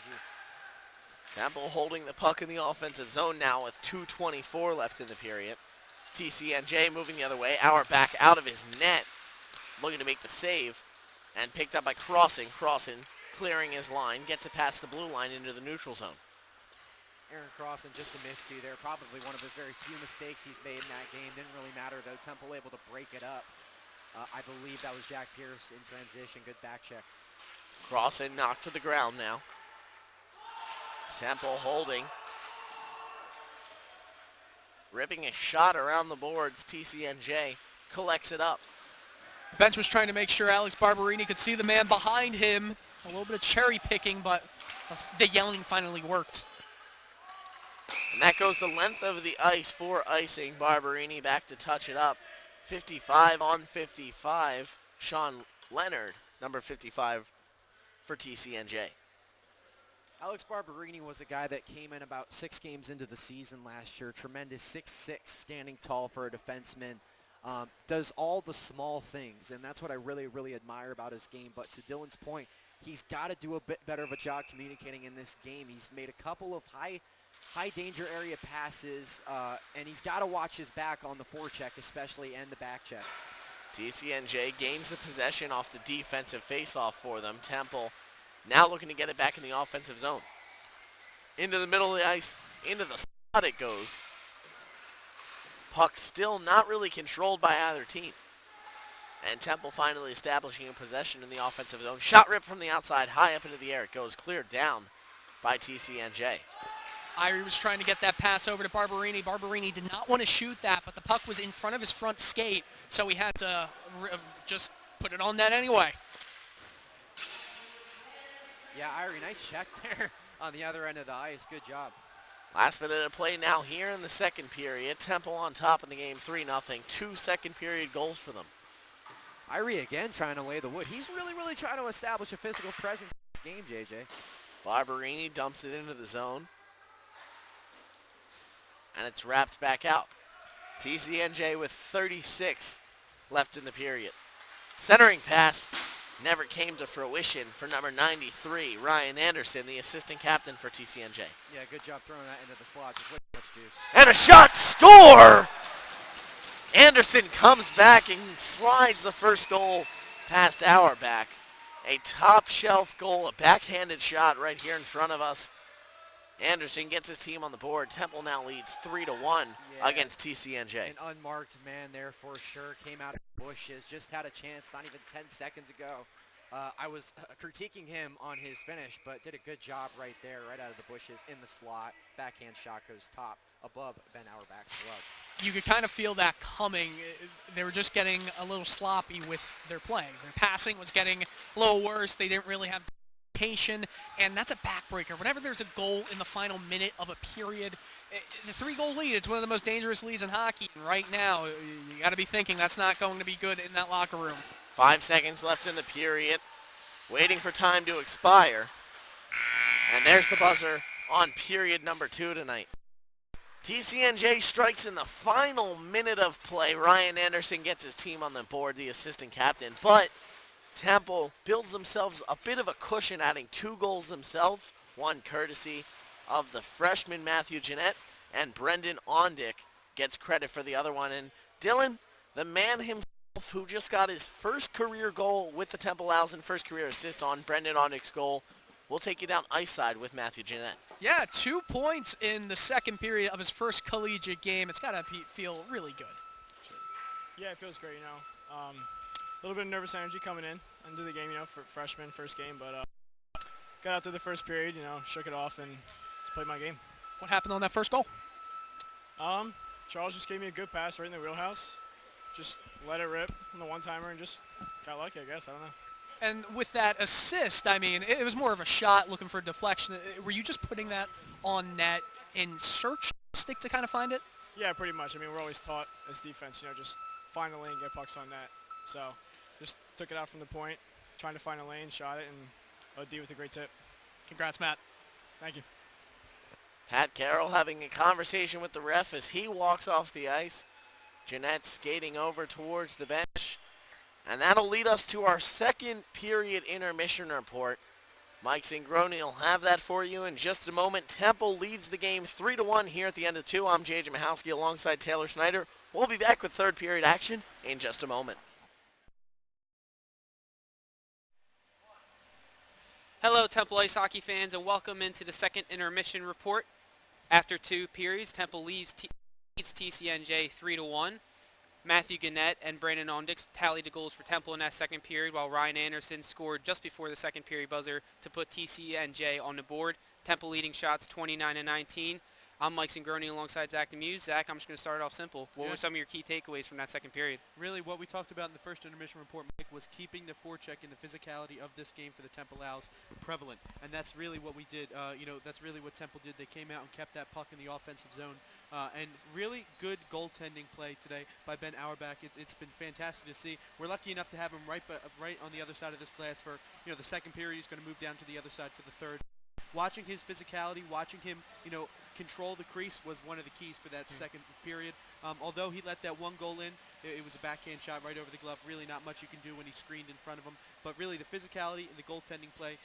Temple holding the puck in the offensive zone now with 2:24 left in the period. TCNJ moving the other way. Auerbach out of his net, looking to make the save, and picked up by Crossan. Crossan clearing his line, gets it past the blue line into the neutral zone. Aaron Crossan just a miscue there. Probably one of his very few mistakes he's made in that game. Didn't really matter, though. Temple able to break it up. I believe that was Jack Pierce in transition. Good back check. Crossan knocked to the ground now. Temple holding. Ripping a shot around the boards. TCNJ collects it up. Bench was trying to make sure Alex Barberini could see the man behind him. A little bit of cherry picking, but the yelling finally worked. And that goes the length of the ice for icing. Barberini back to touch it up. 55 on 55. Sean Leonard, number 55 for TCNJ. Alex Barberini was a guy that came in about 6 games into the season last year. Tremendous 6'6", standing tall for a defenseman. Does all the small things, and that's what I really, really admire about his game. But to Dylan's point, he's got to do a bit better of a job communicating in this game. He's made a couple of high danger area passes, and he's got to watch his back on the forecheck especially, and the back check. TCNJ gains the possession off the defensive faceoff for them. Temple now looking to get it back in the offensive zone. Into the middle of the ice, into the slot it goes. Puck still not really controlled by either team. And Temple finally establishing a possession in the offensive zone. Shot ripped from the outside, high up into the air. It goes cleared down by TCNJ. Irie was trying to get that pass over to Barberini. Barberini did not want to shoot that, but the puck was in front of his front skate, so he had to just put it on net anyway. Yeah, Irie, nice check there on the other end of the ice. Good job. Last minute of play now here in the second period. Temple on top in the game, 3-0. 2 second period goals for them. Irie again trying to lay the wood. He's really, really trying to establish a physical presence in this game, JJ. Barberini dumps it into the zone. And it's wrapped back out. TCNJ with 36 left in the period. Centering pass never came to fruition for number 93, Ryan Anderson, the assistant captain for TCNJ. Yeah, good job throwing that into the slot. Just way too much juice. And a shot, score! Anderson comes back and slides the first goal past our back. A top shelf goal, a backhanded shot right here in front of us. Anderson gets his team on the board. Temple now leads 3-1 against TCNJ. An unmarked man there for sure. Came out of the bushes. Just had a chance not even 10 seconds ago. I was critiquing him on his finish, but did a good job right there, right out of the bushes in the slot. Backhand shot goes top above Ben Auerbach's glove. You could kind of feel that coming. They were just getting a little sloppy with their play. Their passing was getting a little worse. They didn't really have communication, and that's a backbreaker. Whenever there's a goal in the final minute of a period, the 3-goal lead, it's one of the most dangerous leads in hockey. And right now, you got to be thinking that's not going to be good in that locker room. 5 seconds left in the period. Waiting for time to expire. And there's the buzzer on period number 2 tonight. TCNJ strikes in the final minute of play. Ryan Anderson gets his team on the board, the assistant captain. But Temple builds themselves a bit of a cushion, adding 2 goals themselves. One courtesy of the freshman Matthew Jeanette, and Brendan Ondick gets credit for the other one. And Dylan, the man himself, who just got his first career goal with the Temple Owls and first career assist on Brendan Ondick's goal, we'll take you down ice side with Matthew Jeanette. Yeah, 2 points in the second period of his first collegiate game. It's got to feel really good. Yeah, it feels great, A little bit of nervous energy coming into the game, for freshman, first game, but got out through the first period, shook it off and just played my game. What happened on that first goal? Charles just gave me a good pass right in the wheelhouse. Just let it rip on the one-timer and just got lucky, I guess. I don't know. And with that assist, I mean, it was more of a shot looking for a deflection. Were you just putting that on net in search stick to kind of find it? Yeah, pretty much. I mean, we're always taught as defense, just find the lane, get pucks on net. So just took it out from the point, trying to find a lane, shot it, and OD with a great tip. Congrats, Matt. Thank you. Pat Carroll having a conversation with the ref as he walks off the ice. Jeanette skating over towards the bench. And that'll lead us to our second period intermission report. Mike Zingroni will have that for you in just a moment. Temple leads the game 3-1 here at the end of 2. I'm JJ Michalski alongside Taylor Snyder. We'll be back with third period action in just a moment. Hello, Temple Ice Hockey fans, and welcome into the second intermission report. After 2 periods, Temple leads TCNJ 3-1. Matthew Gannett and Brandon Ondick tallied the goals for Temple in that second period, while Ryan Anderson scored just before the second period buzzer to put TCNJ on the board. Temple leading shots 29-19. I'm Mike Sangroni alongside Zach Demuse. Zach, I'm just going to start it off simple. What were some of your key takeaways from that second period? Really, what we talked about in the first intermission report, Mike, was keeping the forecheck and the physicality of this game for the Temple Owls prevalent, and that's really what we did. That's really what Temple did. They came out and kept that puck in the offensive zone, and really good goaltending play today by Ben Auerbach. It's been fantastic to see. We're lucky enough to have him right on the other side of this glass for the second period. He's going to move down to the other side for the third. Watching his physicality, watching him, control the crease was one of the keys for that second period. Although he let that one goal in, it was a backhand shot right over the glove. Really not much you can do when he's screened in front of him. But really the physicality and the goaltending play,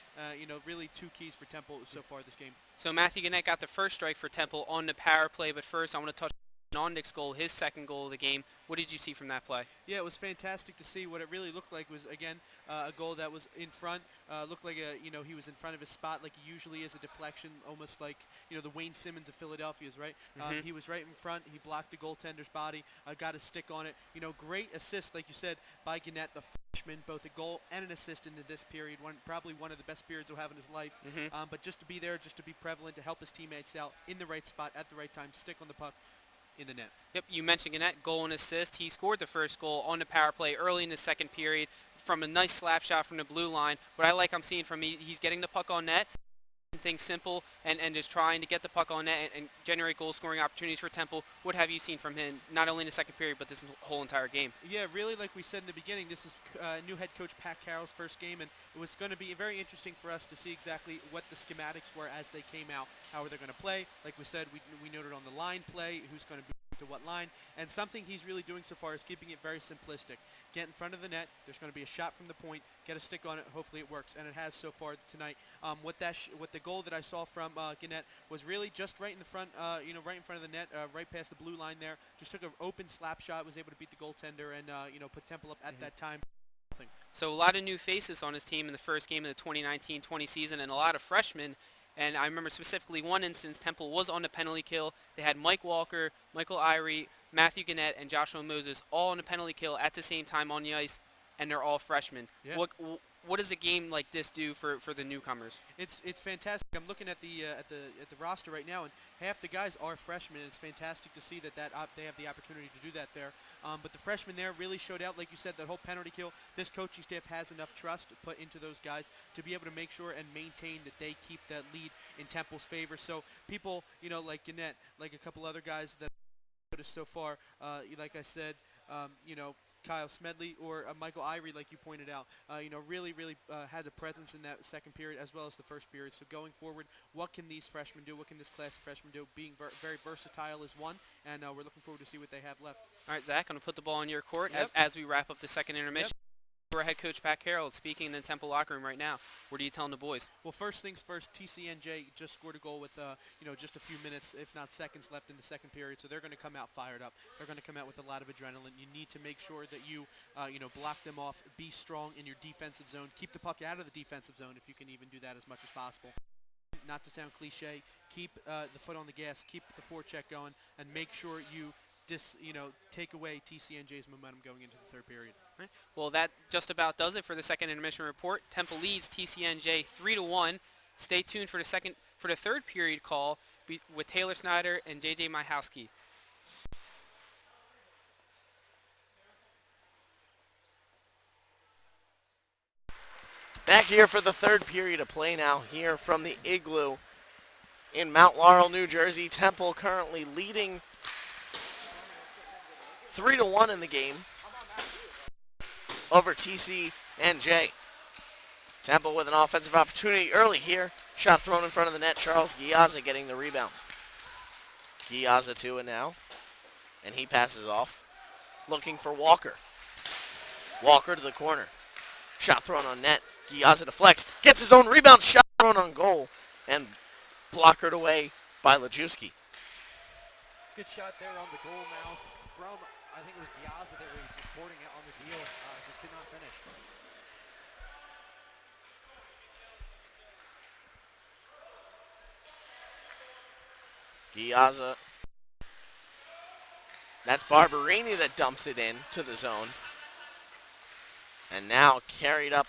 really two keys for Temple so far this game. So Matthew Gannett got the first strike for Temple on the power play, but first I want to touch on Nick's goal, his second goal of the game. What did you see from that play? Yeah, it was fantastic to see. What it really looked like was, again, a goal that was in front. Looked like he was in front of his spot like he usually is, a deflection, almost like the Wayne Simmons of Philadelphia's, right? He was right in front. He blocked the goaltender's body, got a stick on it. Great assist, like you said, by Gannett, the freshman, both a goal and an assist into this period. Probably one of the best periods he'll have in his life. But just to be there, just to be prevalent, to help his teammates out in the right spot at the right time, stick on the puck in the net. Yep, you mentioned Gannett, goal and assist. He scored the first goal on the power play early in the second period from a nice slap shot from the blue line. What I like I'm seeing from he's getting the puck on net, things simple, and just trying to get the puck on net and generate goal-scoring opportunities for Temple. What have you seen from him, not only in the second period, but this whole entire game? Yeah, really, like we said in the beginning, this is new head coach Pat Carroll's first game, and it was going to be very interesting for us to see exactly what the schematics were as they came out, how are they going to play. Like we said, we noted on the line play, who's going to be to what line, and something he's really doing so far is keeping it very simplistic. Get in front of the net, there's going to be a shot from the point, get a stick on it, hopefully it works, and it has so far tonight. What the goal that I saw from Gannett was really just right in the front, right in front of the net, right past the blue line there. Just took an open slap shot, was able to beat the goaltender, and put Temple up at that time. So a lot of new faces on his team in the first game of the 2019-20 season, and a lot of freshmen. And I remember specifically one instance, Temple was on the penalty kill. They had Mike Walker, Michael Irie, Matthew Gannett, and Joshua Moses all on the penalty kill at the same time on the ice, and they're all freshmen. Yeah. What does a game like this do for the newcomers? It's fantastic. I'm looking at the roster right now, and half the guys are freshmen. It's fantastic to see that they have the opportunity to do that there. But the freshmen there really showed out, like you said, that whole penalty kill. This coaching staff has enough trust to put into those guys to be able to make sure and maintain that they keep that lead in Temple's favor. So people, like Gannett, like a couple other guys that I've noticed so far, like I said, Kyle Smedley or Michael Irie, like you pointed out, really had the presence in that second period as well as the first period. So going forward, what can these freshmen do? What can this class of freshmen do? Being very versatile is one, and we're looking forward to see what they have left. All right, Zach, I'm going to put the ball in your court Yep. as we wrap up the second intermission. Yep. Our head coach Pat Carroll is speaking in the Temple locker room right now. What are you telling the boys? Well, first things first, TCNJ just scored a goal with just a few minutes, if not seconds, left in the second period. So they're going to come out fired up. They're going to come out with a lot of adrenaline. You need to make sure that you block them off. Be strong in your defensive zone. Keep the puck out of the defensive zone if you can even do that as much as possible. Not to sound cliche, keep the foot on the gas. Keep the forecheck going, and make sure you take away TCNJ's momentum going into the third period. Right. Well, that just about does it for the second intermission report. Temple leads TCNJ 3-1. Stay tuned for the third period call with Taylor Snyder and JJ Myhowski. Back here for the third period of play now here from the Igloo in Mount Laurel, New Jersey. Temple currently leading 3-1 in the game over TCNJ. Temple with an offensive opportunity early here. Shot thrown in front of the net. Charles Giazza getting the rebound. Giazza to it now, and he passes off. Looking for Walker. Walker to the corner. Shot thrown on net. Giazza deflects. Gets his own rebound. Shot thrown on goal, and blockered away by Lajewski. Good shot there on the goal mouth from, I think it was Giazza that was supporting it on the deal. Just could not finish. Giazza. That's Barberini that dumps it in to the zone. And now carried up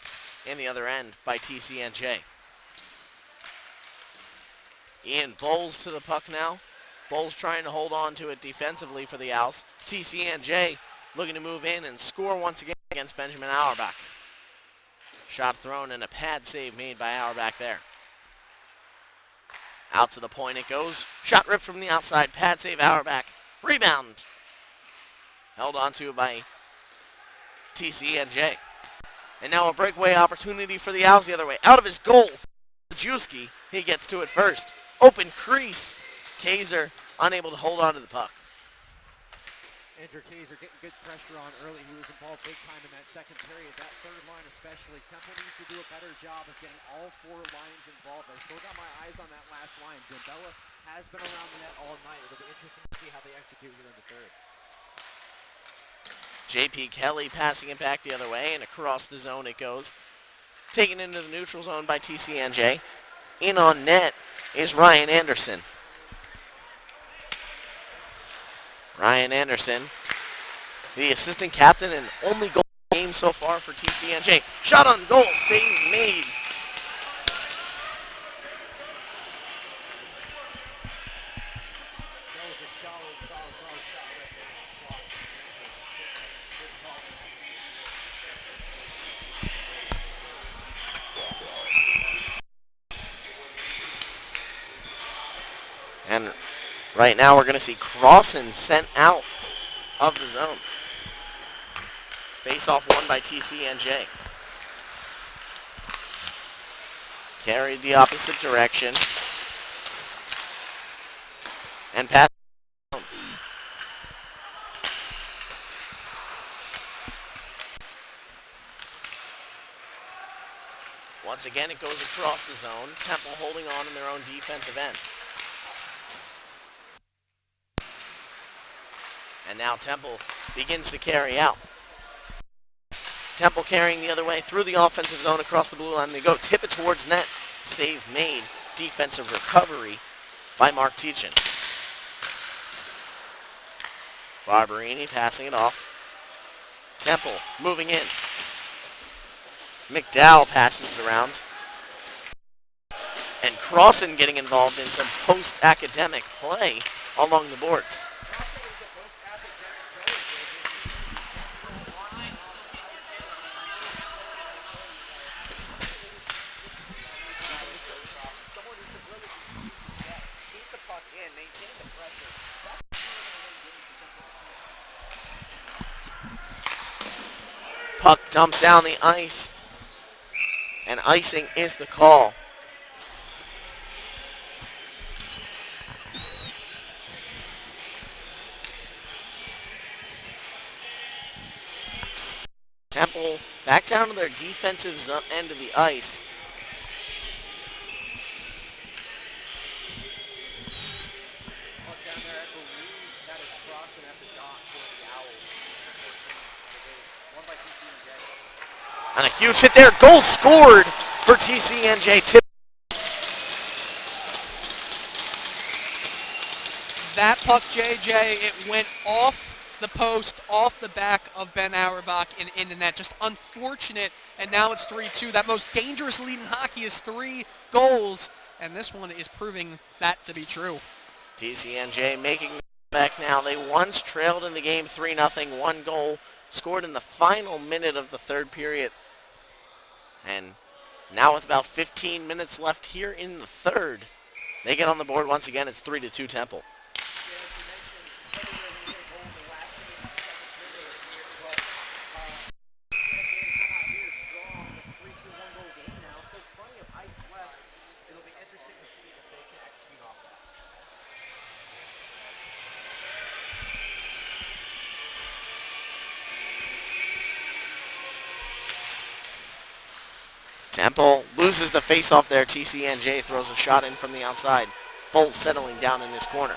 in the other end by TCNJ. Ian Bowles to the puck now. Bulls trying to hold on to it defensively for the Owls. TCNJ looking to move in and score once again against Benjamin Auerbach. Shot thrown and a pad save made by Auerbach there. Out to the point it goes. Shot ripped from the outside. Pad save Auerbach. Rebound. Held onto by TCNJ. And now a breakaway opportunity for the Owls the other way. Out of his goal. Majewski, he gets to it first. Open crease. Kaiser unable to hold on to the puck. Andrew Kaiser getting good pressure on early. He was involved big time in that second period. That third line especially. Temple needs to do a better job of getting all four lines involved. I still got my eyes on that last line. Zambella has been around the net all night. It'll be interesting to see how they execute here in the third. J.P. Kelly passing it back the other way, and across the zone it goes. Taken into the neutral zone by TCNJ. In on net is Ryan Anderson. Ryan Anderson, the assistant captain and only goal in the game so far for TCNJ. Shot on goal, save made. That was a solid shot right there in the slot. Good talk. And right now we're going to see Crossan sent out of the zone. Face-off won by TCNJ. Carried the opposite direction. And pass. Once again, it goes across the zone. Temple holding on in their own defensive end. And now Temple begins to carry out. Temple carrying the other way through the offensive zone across the blue line. They go tip it towards net. Save made. Defensive recovery by Mark Teachin. Barberini passing it off. Temple moving in. McDowell passes it around. And Crossan getting involved in some post-academic play along the boards. Puck dumped down the ice, and icing is the call. Temple back down to their defensive end of the ice. Down there, I believe that is Crossan at the dot for the Owls. 14 on the base. Won by TCNJ. And a huge hit there. Goal scored for TCNJ. That puck, JJ, it went off the post, off the back of Ben Auerbach and into net. Just unfortunate, and now it's 3-2. That most dangerous lead in hockey is 3 goals, and this one is proving that to be true. TCNJ making the back now. They once trailed in the game 3-0. 1 goal scored in the final minute of the third period. And now with about 15 minutes left here in the third, they get on the board once again. It's 3-2 Temple. Temple loses the face-off there. TCNJ throws a shot in from the outside. Bolt settling down in his corner.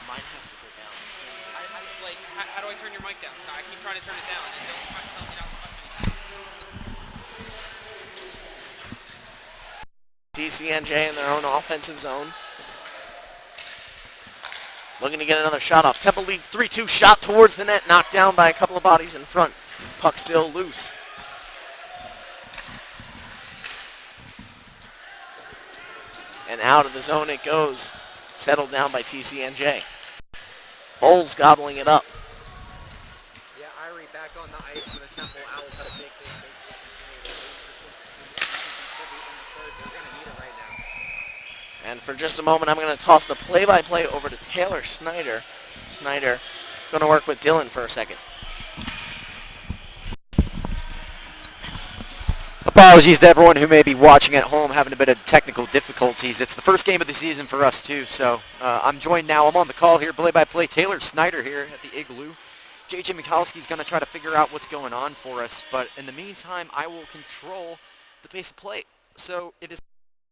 Mine has to go down. How do I turn your mic down? So I keep trying to turn it down, and they'll try to tell me not to touch anything. TCNJ in their own offensive zone. Looking to get another shot off. Temple leads 3-2. Shot towards the net. Knocked down by a couple of bodies in front. Puck still loose. And out of the zone it goes. Settled down by TCNJ. Bulls gobbling it up. Yeah, Irie back on the ice for the Temple Owls had a big second period. 8% to see contribute in the third. They're going to need it right now. And for just a moment, I'm going to toss the play-by-play over to Taylor Snyder. Snyder going to work with Dylan for a second. Apologies to everyone who may be watching at home having a bit of technical difficulties. It's the first game of the season for us too, so I'm joined now. I'm on the call here, play-by-play. Taylor Snyder here at the Igloo. JJ Mikowski's going to try to figure out what's going on for us, but in the meantime, I will control the pace of play. So it is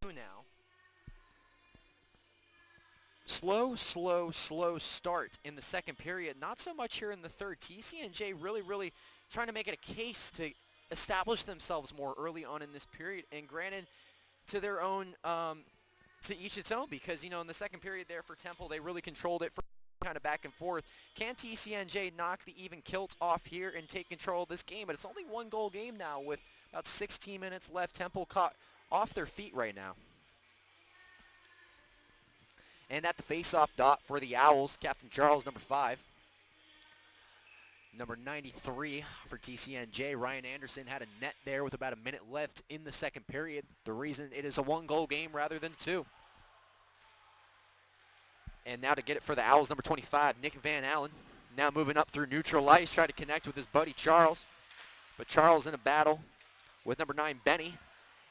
now. Slow start in the second period. Not so much here in the third. TCNJ really trying to make it a case to establish themselves more early on in this period, and granted, to their own, to each its own, because, you know, in the second period there for Temple, they really controlled it for kind of back and forth. Can TCNJ knock the even kilt off here and take control of this game? But it's only one goal game now with about 16 minutes left. Temple caught off their feet right now. And at the face-off dot for the Owls, Captain Charles, number 5. Number 93 for TCNJ, Ryan Anderson had a net there with about a minute left in the second period. The reason it is a one-goal game rather than two. And now to get it for the Owls, number 25, Nick Van Allen. Now moving up through neutral ice, trying to connect with his buddy Charles. But Charles in a battle with number 9, Benny.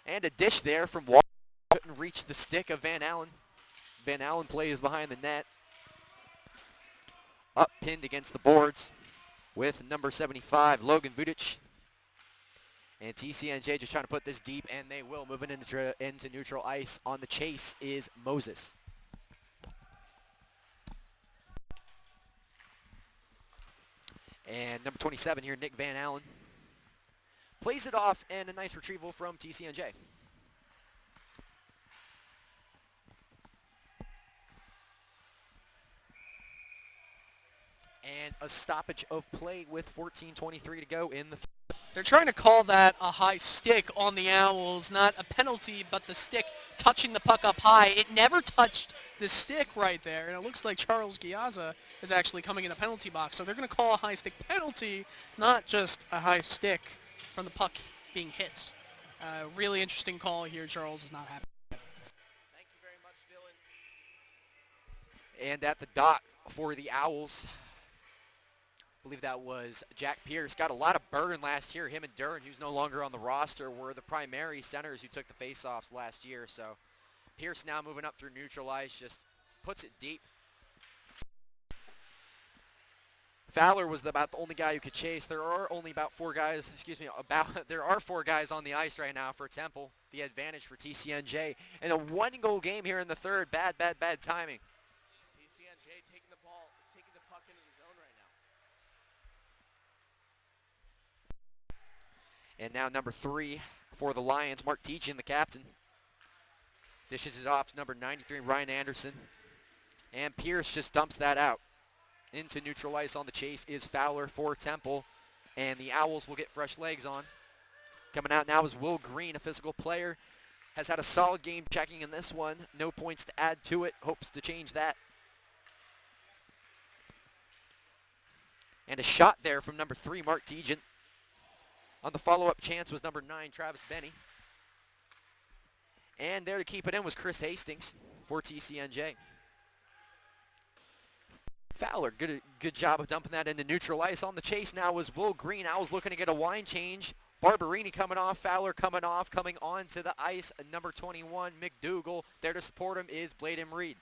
And a dish there from Wall. Couldn't reach the stick of Van Allen. Van Allen plays behind the net. Up pinned against the boards with number 75, Logan Vudic. And TCNJ just trying to put this deep, and they will. Moving into neutral ice on the chase is Moses. And number 27 here, Nick Van Allen. Plays it off, and a nice retrieval from TCNJ. And a stoppage of play with 14:23 to go in the third. They're trying to call that a high stick on the Owls, not a penalty, but the stick touching the puck up high. It never touched the stick right there, and it looks like Charles Giazza is actually coming in the penalty box. So they're going to call a high stick penalty, not just a high stick from the puck being hit. Really interesting call here. Charles is not happy. Thank you very much, Dylan. And at the dot for the Owls, I believe that was Jack Pierce. Got a lot of burn last year. Him and Duran, who's no longer on the roster, were the primary centers who took the faceoffs last year. So Pierce now moving up through neutral ice, just puts it deep. Fowler was about the only guy who could chase. There are only about 4 guys, there are 4 guys on the ice right now for Temple. The advantage for TCNJ. And a one-goal game here in the third. Bad timing. TCNJ taking the ball, taking the puck into the zone right now. And now number 3 for the Lions, Mark Teachin, the captain. Dishes it off to number 93, Ryan Anderson. And Pierce just dumps that out. Into neutral ice on the chase is Fowler for Temple. And the Owls will get fresh legs on. Coming out now is Will Green, a physical player. Has had a solid game checking in this one. No points to add to it. Hopes to change that. And a shot there from number 3, Mark Tejan. On the follow-up chance was number 9, Travis Benny. And there to keep it in was Chris Hastings for TCNJ. Fowler, good job of dumping that into neutral ice. On the chase now was Will Green. Owls looking to get a line change. Barberini coming off, Fowler coming off, coming onto the ice. Number 21, McDougal. There to support him is Bladen Reed.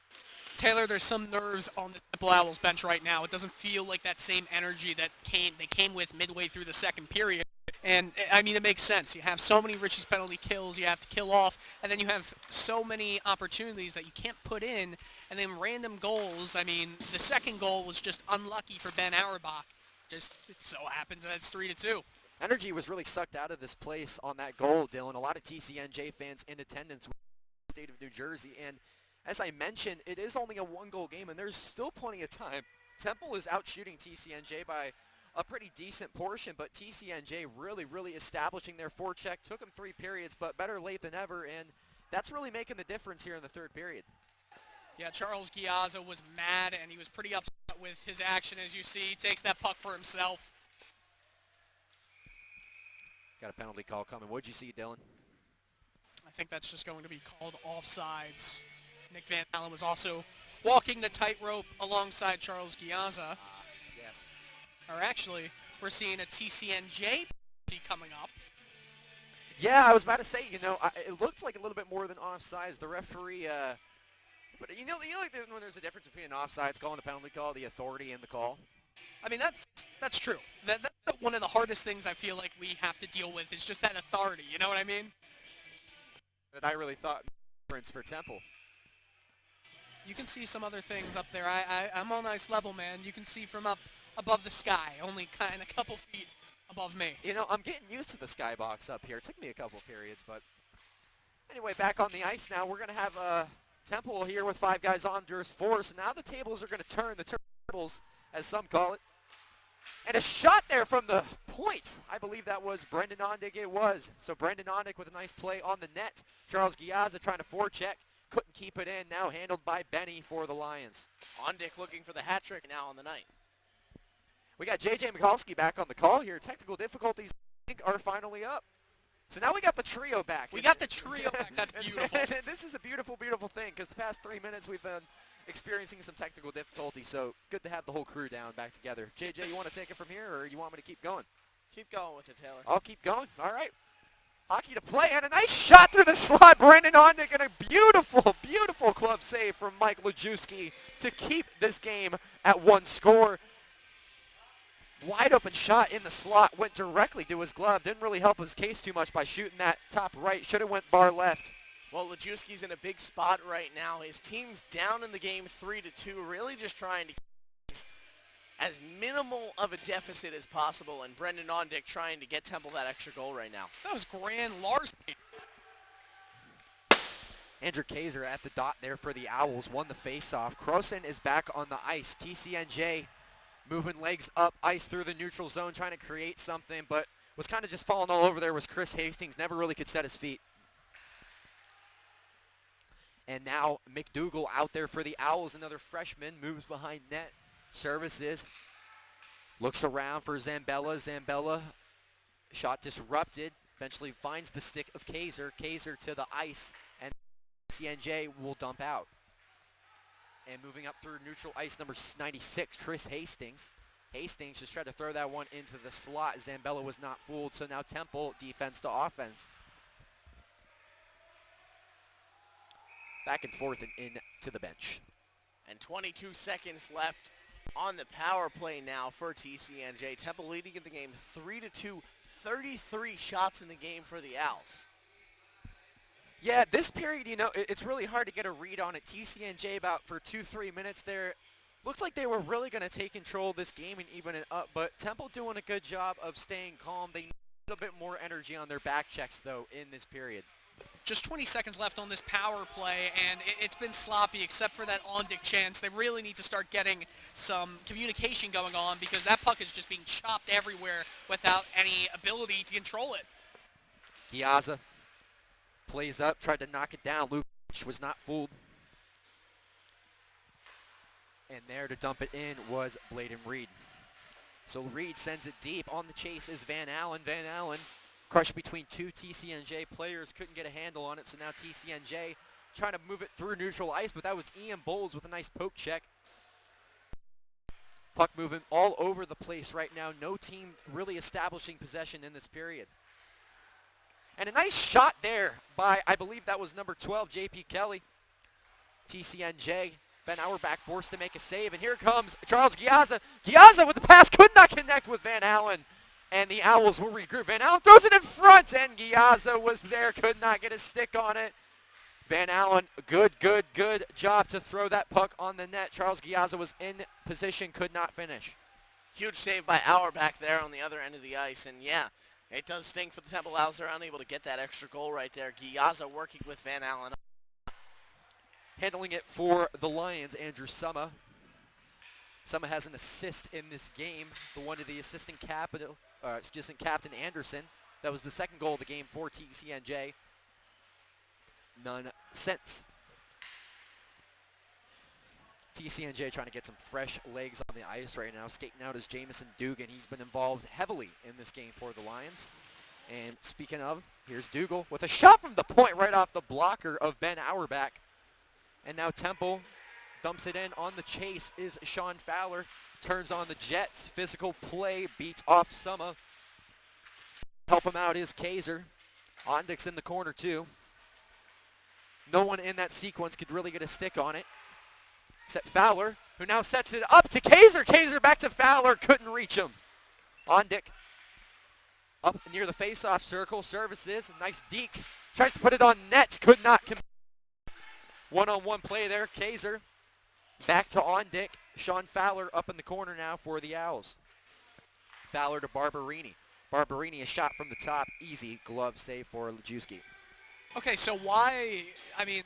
Taylor, there's some nerves on the Temple Owls bench right now. It doesn't feel like that same energy that they came with midway through the second period. And, I mean, it makes sense. You have so many Richie's penalty kills you have to kill off, and then you have so many opportunities that you can't put in, and then random goals. I mean, the second goal was just unlucky for Ben Auerbach. Just, it so happens that it's 3-2. Energy was really sucked out of this place on that goal, Dylan. A lot of TCNJ fans in attendance with the state of New Jersey. And as I mentioned, it is only a one-goal game, and there's still plenty of time. Temple is outshooting TCNJ by a pretty decent portion, but TCNJ really establishing their forecheck. Took them 3 periods, but better late than ever, and that's really making the difference here in the third period. Yeah, Charles Giazza was mad, and he was pretty upset with his action, as you see. He takes that puck for himself. Got a penalty call coming. What'd you see, Dylan? I think that's just going to be called offsides. Nick Van Allen was also walking the tightrope alongside Charles Giazza. Yes. Or actually, we're seeing a TCNJ coming up. Yeah, I was about to say, you know, it looked like a little bit more than offsides. The referee, but you know like when there's a difference between an offsides call and a penalty call, the authority in the call. I mean, that's true. That's one of the hardest things I feel like we have to deal with is just that authority. You know what I mean? That I really thought difference for Temple. You can see some other things up there. I'm on ice level, man. You can see from up above the sky, only kind of a couple feet above me. You know, I'm getting used to the skybox up here. It took me a couple periods, but anyway, back on the ice now. We're going to have Temple here with 5 guys on versus 4. So now the tables are going to turn, the turntables, as some call it. And a shot there from the point. I believe that was Brendan Ondick. It was. So Brendan Ondick with a nice play on the net. Charles Giazza trying to forecheck. Couldn't keep it in. Now handled by Benny for the Lions. Ondick looking for the hat trick now on the night. We got J.J. Mikulski back on the call here. Technical difficulties, I think, are finally up. So now we got the trio back. We got the trio back. That's beautiful. And this is a beautiful, beautiful thing because the past 3 minutes we've been experiencing some technical difficulty. So good to have the whole crew down back together. JJ, you want to take it from here or you want me to keep going? Keep going with it, Taylor. I'll keep going. All right. Hockey to play and a nice shot through the slot. Brendan Ondick and a beautiful, beautiful club save from Mike Lajewski to keep this game at 1 score. Wide open shot in the slot, went directly to his glove. Didn't really help his case too much by shooting that top right. Should have went bar left. Well, Lajewski's in a big spot right now. His team's down in the game 3-2, really just trying to keep as minimal of a deficit as possible, and Brendan Ondick trying to get Temple that extra goal right now. That was Grand Larson. Andrew Kaiser at the dot there for the Owls, won the faceoff. Croson is back on the ice. TCNJ moving legs up ice through the neutral zone, trying to create something, but was kind of just falling all over there was Chris Hastings. Never really could set his feet. And now McDougal out there for the Owls, another freshman, moves behind net, services, looks around for Zambella. Zambella, shot disrupted, eventually finds the stick of Kaiser. Kaiser to the ice, and CNJ will dump out. And moving up through neutral ice, number 96, Chris Hastings. Hastings just tried to throw that one into the slot. Zambella was not fooled, so now Temple defense to offense. Back and forth and in to the bench. And 22 seconds left on the power play now for TCNJ. Temple leading in the game 3-2, 33 shots in the game for the Owls. Yeah, this period, you know, it's really hard to get a read on it. TCNJ about for 2-3 minutes there. Looks like they were really going to take control of this game and even it up, but Temple doing a good job of staying calm. They need a little bit more energy on their back checks, though, in this period. Just 20 seconds left on this power play, and it's been sloppy except for that Ondick chance. They really need to start getting some communication going on because that puck is just being chopped everywhere without any ability to control it. Giazza plays up, tried to knock it down. Luke was not fooled. And there to dump it in was Bladen Reed. So Reed sends it deep. On the chase is Van Allen. Van Allen crushed between 2 TCNJ players, couldn't get a handle on it, so now TCNJ trying to move it through neutral ice, but that was Ian Bowles with a nice poke check. Puck moving all over the place right now. No team really establishing possession in this period. And a nice shot there by, I believe that was number 12, J.P. Kelly. TCNJ, Ben Auerbach forced to make a save, and here comes Charles Giazza. Giazza with the pass, could not connect with Van Allen. And the Owls will regroup. Van Allen throws it in front, and Giazza was there, could not get a stick on it. Van Allen, good job to throw that puck on the net. Charles Giazza was in position, could not finish. Huge save by Auerbach there on the other end of the ice, and yeah, it does stink for the Temple Owls. They're unable to get that extra goal right there. Giazza working with Van Allen. Handling it for the Lions, Andrew Summa. Summa has an assist in this game, the one to the assistant captain Anderson. That was the second goal of the game for TCNJ. none since. TCNJ trying to get some fresh legs on the ice right now. Skating out is Jamison Dugan. He's been involved heavily in this game for the Lions. And speaking of, here's Dougal with a shot from the point right off the blocker of Ben Auerbach. And now Temple dumps it in. On the chase is Sean Fowler. Turns on the Jets. Physical play beats off Summa. Help him out is Kaiser. Ondick's in the corner too. No one in that sequence could really get a stick on it, except Fowler, who now sets it up to Kaiser. Kaiser back to Fowler, couldn't reach him. Ondick up near the face-off circle, services, nice deke. Tries to put it on net, could not. One-on-one play there, Kaiser. Back to Ondick. Sean Fowler up in the corner now for the Owls. Fowler to Barberini. Barberini, a shot from the top, easy glove save for Lajewski. Okay, so why, I mean,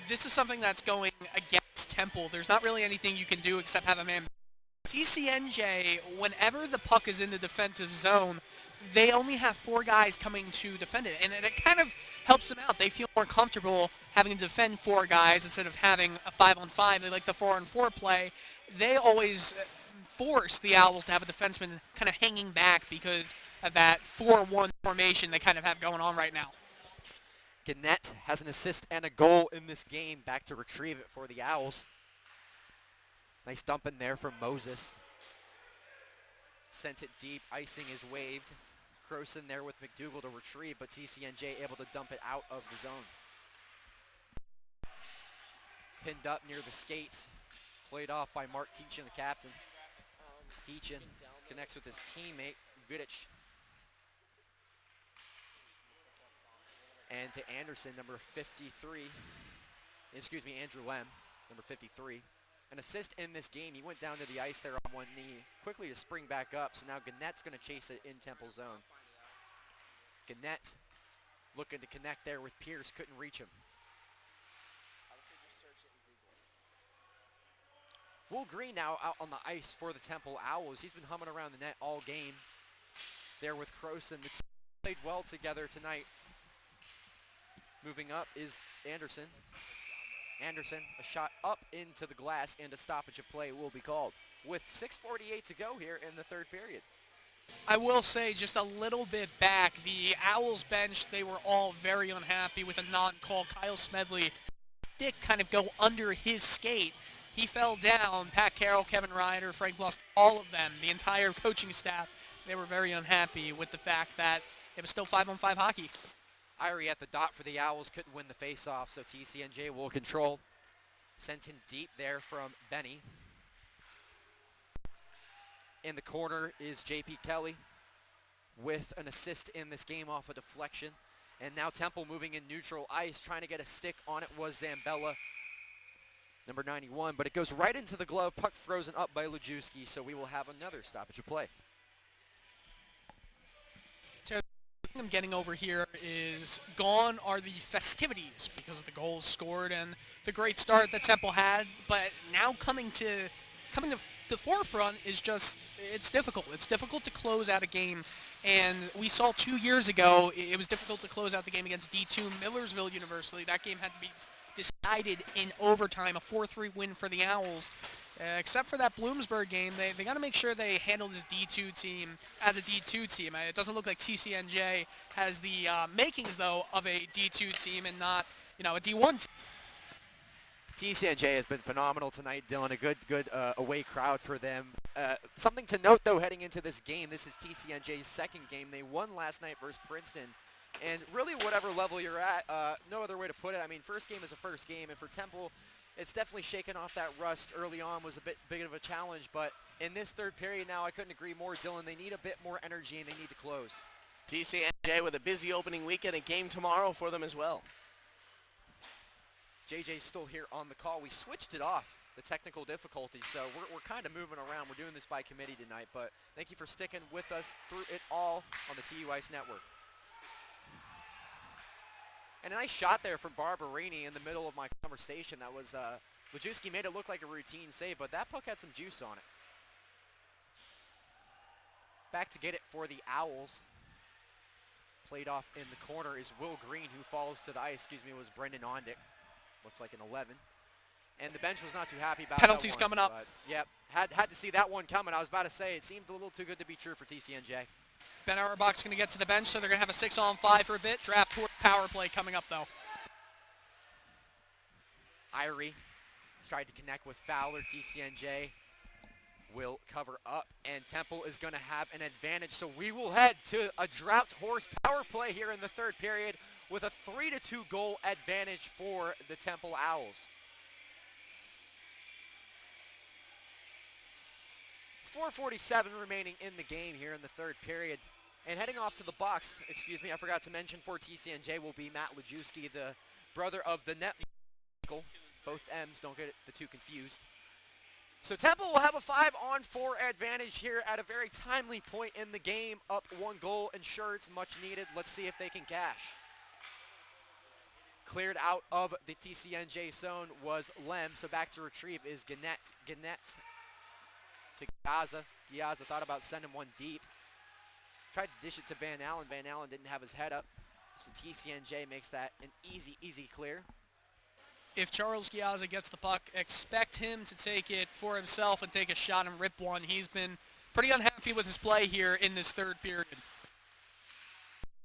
this is something that's going against Temple. There's not really anything you can do except have a man. TCNJ, whenever the puck is in the defensive zone, they only have 4 guys coming to defend it, and it kind of helps them out. They feel more comfortable having to defend 4 guys instead of having a 5-on-5. They like the 4-on-4 play. They always force the Owls to have a defenseman kind of hanging back because of that 4-1 formation they kind of have going on right now. Gannett has an assist and a goal in this game. Back to retrieve it for the Owls. Nice dump in there from Moses. Sent it deep. Icing is waved. Croson there with McDougall to retrieve, but TCNJ able to dump it out of the zone. Pinned up near the skates. Played off by Mark Teachin, the captain. Teachin connects with his teammate, Vidic. And to Anderson, number 53. Excuse me, Andrew Lem, number 53. An assist in this game. He went down to the ice there on one knee, quickly to spring back up. So now Gannett's going to chase it in Temple zone. Gannett looking to connect there with Pierce, couldn't reach him. Will Green now out on the ice for the Temple Owls. He's been humming around the net all game. There with Croson. The two played well together tonight. Moving up is Anderson. Anderson, a shot up into the glass, and a stoppage of play will be called. With 6:48 to go here in the third period. I will say just a little bit back, the Owls bench, they were all very unhappy with a non-call. Kyle Smedley did kind of go under his skate. He fell down. Pat Carroll, Kevin Ryder, Frank Blust, all of them, the entire coaching staff, they were very unhappy with the fact that it was still 5-on-5 hockey. Irie at the dot for the Owls, couldn't win the face-off, so TCNJ will control. Sent in deep there from Benny. In the corner is J.P. Kelly with an assist in this game off a deflection. And now Temple moving in neutral ice, trying to get a stick on it was Zambella, number 91. But it goes right into the glove, puck frozen up by Lajewski, so we will have another stoppage of play. I'm getting over here is gone are the festivities because of the goals scored and the great start that Temple had, but now coming to the forefront is just, it's difficult. It's difficult to close out a game, and we saw 2 years ago it was difficult to close out the game against D2 Millersville University. That game had to be decided in overtime, a 4-3 win for the Owls. Except for that Bloomsburg game, they got to make sure they handle this D2 team as a D2 team. It doesn't look like TCNJ has the makings, though, of a D2 team and not, a D1 team. TCNJ has been phenomenal tonight, Dylan. A good away crowd for them. Something to note, though, heading into this game, this is TCNJ's second game. They won last night versus Princeton. And really, whatever level you're at, no other way to put it. I mean, first game is a first game, and for Temple, it's definitely shaken off that rust early on, was a bit big of a challenge. But in this third period now, I couldn't agree more, Dylan. They need a bit more energy, and they need to close. TCNJ with a busy opening week and a game tomorrow for them as well. JJ's still here on the call. We switched it off, the technical difficulties, so we're kind of moving around. We're doing this by committee tonight, but thank you for sticking with us through it all on the TU Ice Network. And a nice shot there from Barberini in the middle of my conversation. That was, Lajewski made it look like a routine save, but that puck had some juice on it. Back to get it for the Owls. played off in the corner is Will Green, who falls to the ice. Was Brendan Ondick. Looks like an 11. And the bench was not too happy about Penalties that one, coming up. But, yep, had to see that one coming. I was about to say, it seemed a little too good to be true for TCNJ. Ben Auerbach's going to get to the bench, so they're going to have a 6-on-5 for a bit. Draft toward power play coming up, though. Irie tried to connect with Fowler. TCNJ will cover up, and Temple is going to have an advantage. So we will head to a drought horse power play here in the third period with a 3-2 goal advantage for the Temple Owls. 4:47 remaining in the game here in the third period. And heading off to the box, I forgot to mention for TCNJ will be Matt Lajewski, the brother of the net. Both M's, don't get the two confused. So Temple will have a 5-on-4 advantage here at a very timely point in the game, up 1 goal. Ensure it's much needed. Let's see if they can cash. Cleared out of the TCNJ zone was Lem, so back to retrieve is Gannett. Gannett to Giazza. Giazza thought about sending one deep. Tried to dish it to Van Allen. Van Allen didn't have his head up, so TCNJ makes that an easy clear. If Charles Giazza gets the puck, expect him to take it for himself and take a shot and rip one. He's been pretty unhappy with his play here in this third period.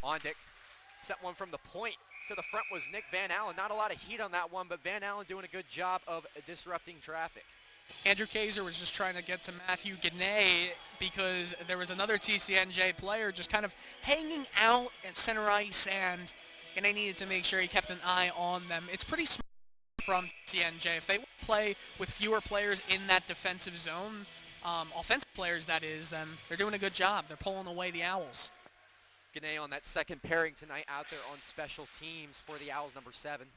Ondick set one from the point. To the front was Nick Van Allen. Not a lot of heat on that one, but Van Allen doing a good job of disrupting traffic. Andrew Kaiser was just trying to get to Matthew Gannett because there was another TCNJ player just kind of hanging out at center ice, and Gannett needed to make sure he kept an eye on them. It's pretty smart from TCNJ. If they play with fewer players in that defensive zone, offensive players that is, then they're doing a good job. They're pulling away the Owls. Gannett on that second pairing tonight out there on special teams for the Owls, number 7.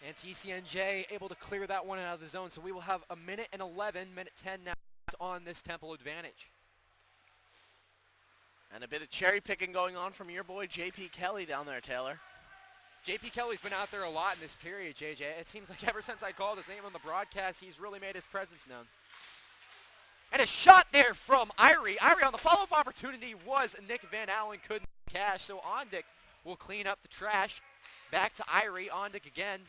And TCNJ able to clear that one out of the zone. So we will have a minute and 11, minute 10 now on this Temple advantage. And a bit of cherry picking going on from your boy J.P. Kelly down there, Taylor. J.P. Kelly's been out there a lot in this period, JJ. It seems like ever since I called his name on the broadcast, he's really made his presence known. And a shot there from Irie. Irie on the follow-up opportunity was Nick Van Allen couldn't cash, so Ondick will clean up the trash. Back to Irie. Ondick again.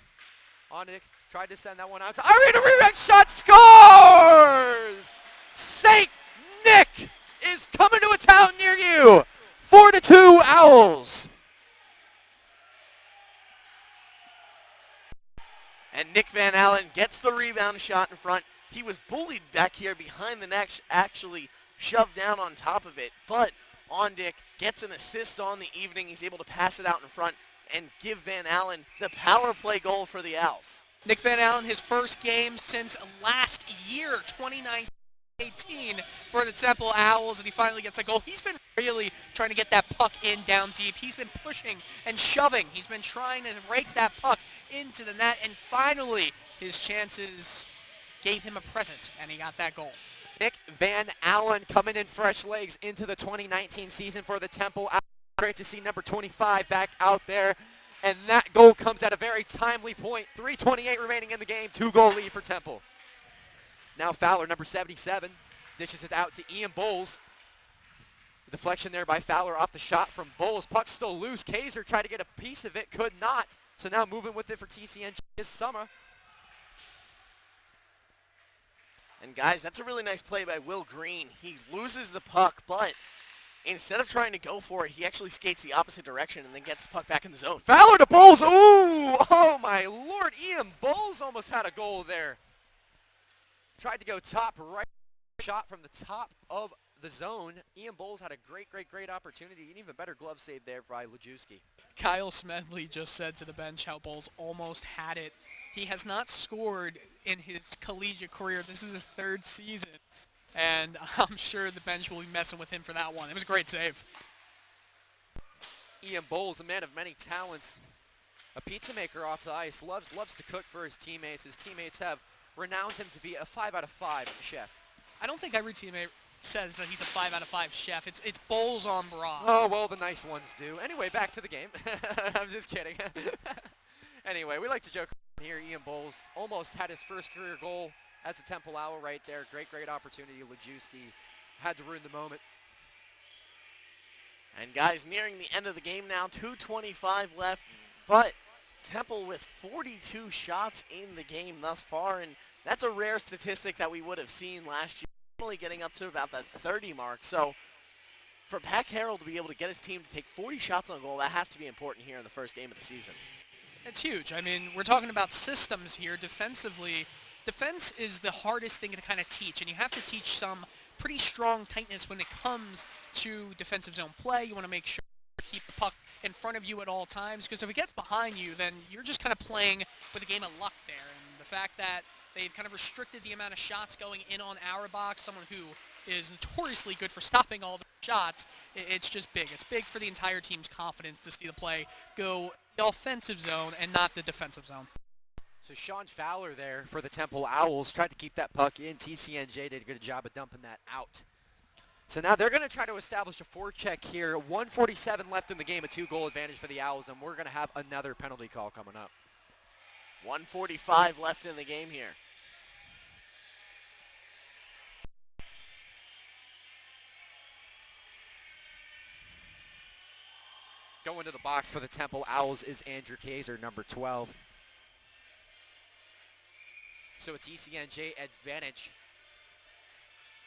Ondick tried to send that one out to Irie. And a redirect shot, scores! St. Nick is coming to a town near you. 4-2 Owls. And Nick Van Allen gets the rebound shot in front. He was bullied back here behind the net, actually shoved down on top of it. But Ondick gets an assist on the evening. He's able to pass it out in front and give Van Allen the power play goal for the Owls. Nick Van Allen, his first game since last year, 2019-18, for the Temple Owls, and he finally gets a goal. He's been really trying to get that puck in down deep. He's been pushing and shoving. He's been trying to rake that puck into the net, and finally his chances gave him a present, and he got that goal. Nick Van Allen coming in fresh legs into the 2019 season for the Temple Owls. Great to see number 25 back out there. And that goal comes at a very timely point. 3:28 remaining in the game. 2-goal lead for Temple. Now Fowler, number 77, dishes it out to Ian Bowles. Deflection there by Fowler off the shot from Bowles. Puck still loose. Kaiser tried to get a piece of it, could not. So now moving with it for TCNJ this summer. And guys, that's a really nice play by Will Green. He loses the puck, but instead of trying to go for it, he actually skates the opposite direction and then gets the puck back in the zone. Fowler to Bowles. Ooh, oh my Lord. Ian Bowles almost had a goal there. Tried to go top right. Shot from the top of the zone. Ian Bowles had a great opportunity. An even better glove save there by Lajewski. Kyle Smedley just said to the bench how Bowles almost had it. He has not scored in his collegiate career. This is his third season, and I'm sure the bench will be messing with him for that one. It was a great save. Ian Bowles, a man of many talents, a pizza maker off the ice, loves to cook for his teammates. His teammates have renowned him to be a 5 out of 5 chef. I don't think every teammate says that he's a 5 out of 5 chef. It's Bowles on bra. Oh, well, the nice ones do. Anyway, back to the game. I'm just kidding. Anyway, we like to joke here. Ian Bowles almost had his first career goal as a Temple Owl right there. Great opportunity. Lajewski had to ruin the moment. And guys, nearing the end of the game now, 2:25 left, but Temple with 42 shots in the game thus far, and that's a rare statistic that we would have seen last year, only getting up to about that 30 mark. So for Pat Carroll to be able to get his team to take 40 shots on goal, that has to be important here in the first game of the season. It's huge. I mean, we're talking about systems here. Defensively, defense is the hardest thing to kind of teach, and you have to teach some pretty strong tightness when it comes to defensive zone play. You want to make sure you keep the puck in front of you at all times, because if it gets behind you, then you're just kind of playing with a game of luck there. And the fact that they've kind of restricted the amount of shots going in on our box, someone who is notoriously good for stopping all the shots, it's just big. It's big for the entire team's confidence to see the play go the offensive zone and not the defensive zone. So Sean Fowler there for the Temple Owls tried to keep that puck in. TCNJ did a good job of dumping that out. So now they're going to try to establish a forecheck here. 1:47 left in the game, a 2-goal advantage for the Owls, and we're going to have another penalty call coming up. 1:45 left in the game here. Going to the box for the Temple Owls is Andrew Kaiser, number 12. So a TCNJ advantage.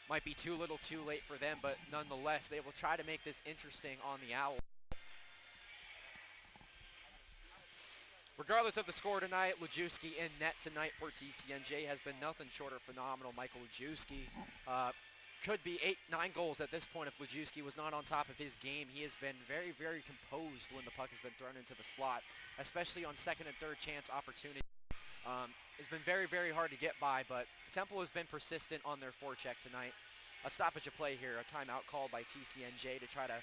Might be too little too late for them, but nonetheless, they will try to make this interesting on the Owls. Regardless of the score tonight, Lajewski in net tonight for TCNJ has been nothing short of phenomenal. Michael Lajewski could be 8-9 goals at this point if Lajewski was not on top of his game. He has been very, very composed when the puck has been thrown into the slot, especially on second and third chance opportunity. It's been very, very hard to get by, but Temple has been persistent on their forecheck tonight. A stoppage of play here, a timeout called by TCNJ to try to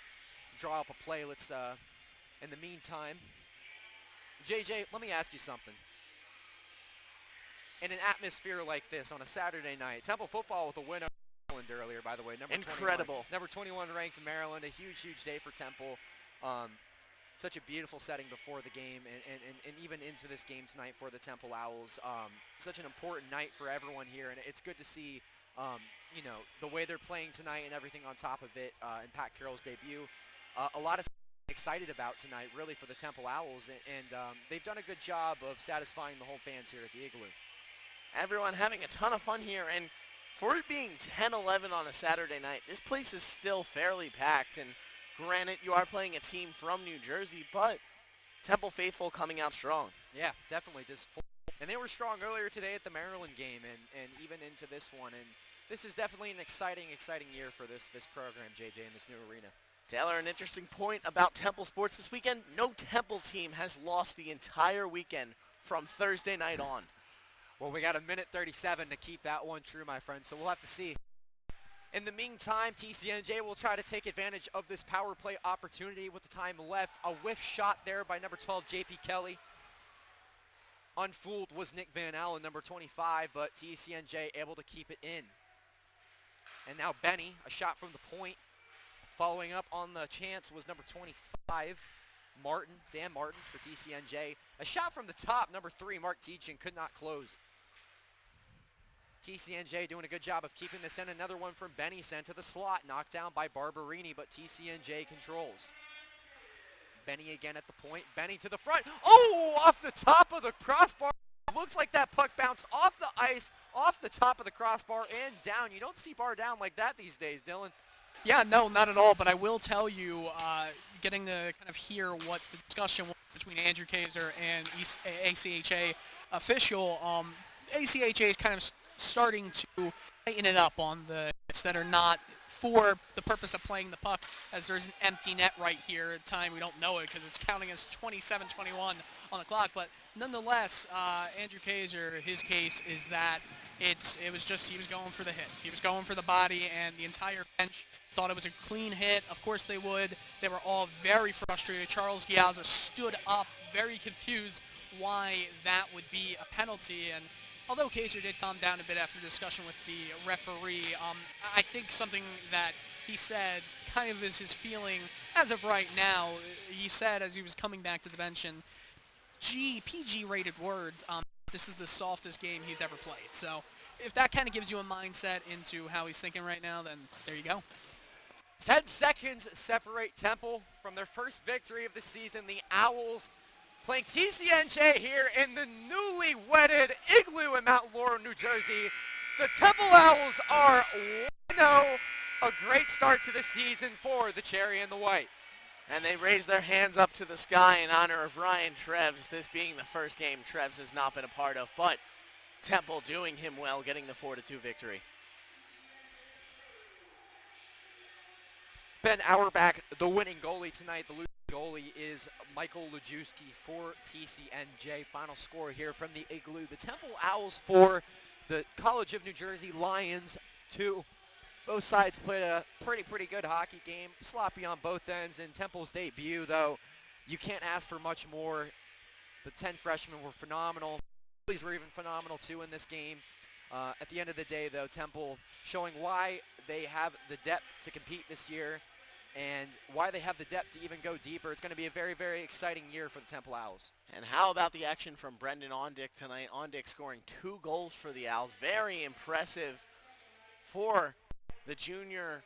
draw up a play. Let's, in the meantime, JJ, let me ask you something. In an atmosphere like this on a Saturday night, Temple football with a win over Maryland earlier, by the way. Incredible. Number 21 ranked Maryland, a huge, huge day for Temple. Such a beautiful setting before the game and even into this game tonight for the Temple Owls. Such an important night for everyone here, and it's good to see, you know, the way they're playing tonight and everything on top of it in Pat Carroll's debut. A lot of excited about tonight, really, for the Temple Owls, and they've done a good job of satisfying the home fans here at the Igloo. Everyone having a ton of fun here, and for it being 10-11 on a Saturday night, this place is still fairly packed, and granted, you are playing a team from New Jersey, but Temple faithful coming out strong. Yeah, definitely disappointing. And they were strong earlier today at the Maryland game and even into this one. And this is definitely an exciting, exciting year for this program, JJ, in this new arena. Taylor, an interesting point about Temple sports this weekend. No Temple team has lost the entire weekend from Thursday night on. Well, we got 1:37 to keep that one true, my friend, so we'll have to see. In the meantime, TCNJ will try to take advantage of this power play opportunity with the time left. A whiff shot there by number 12, J.P. Kelly. Unfooled was Nick Van Allen, number 25, but TCNJ able to keep it in. And now Benny, a shot from the point. Following up on the chance was number 25, Martin, Dan Martin for TCNJ. A shot from the top, number 3, Mark Teachin, could not close. TCNJ doing a good job of keeping this in. Another one from Benny sent to the slot, knocked down by Barberini, but TCNJ controls. Benny again at the point. Benny to the front. Oh, off the top of the crossbar. Looks like that puck bounced off the ice, off the top of the crossbar and down. You don't see bar down like that these days, Dylan. Yeah, no, not at all, but I will tell you, getting to kind of hear what the discussion was between Andrew Kaiser and ACHA official, ACHA is kind of starting to tighten it up on the hits that are not for the purpose of playing the puck, as there's an empty net right here at time. We don't know it because it's counting as 27-21 on the clock, but nonetheless, Andrew Kaiser, his case is that it was just he was going for the hit. He was going for the body, and the entire bench thought it was a clean hit. Of course they would. They were all very frustrated. Charles Giazza stood up, very confused why that would be a penalty, and although Kaiser did calm down a bit after discussion with the referee, I think something that he said kind of is his feeling as of right now. He said as he was coming back to the bench in PG-rated words, this is the softest game he's ever played. So if that kind of gives you a mindset into how he's thinking right now, then there you go. 10 seconds separate Temple from their first victory of the season. The Owls playing TCNJ here in the newly wedded Igloo in Mount Laurel, New Jersey. The Temple Owls are 1-0. A great start to the season for the Cherry and the White. And they raise their hands up to the sky in honor of Ryan Treves, this being the first game Treves has not been a part of, but Temple doing him well, getting the 4-2 victory. Ben Auerbach, the winning goalie tonight. The losing goalie is Michael Lajewski for TCNJ. Final score here from the Igloo. The Temple Owls 4, the College of New Jersey Lions 2. Both sides played a pretty good hockey game. Sloppy on both ends. In Temple's debut, though, you can't ask for much more. The 10 freshmen were phenomenal. Goalies were even phenomenal, too, in this game. At the end of the day, though, Temple showing why they have the depth to compete this year and why they have the depth to even go deeper. It's going to be a very, very exciting year for the Temple Owls. And how about the action from Brendan Ondick tonight? Ondick scoring 2 goals for the Owls. Very impressive for the junior.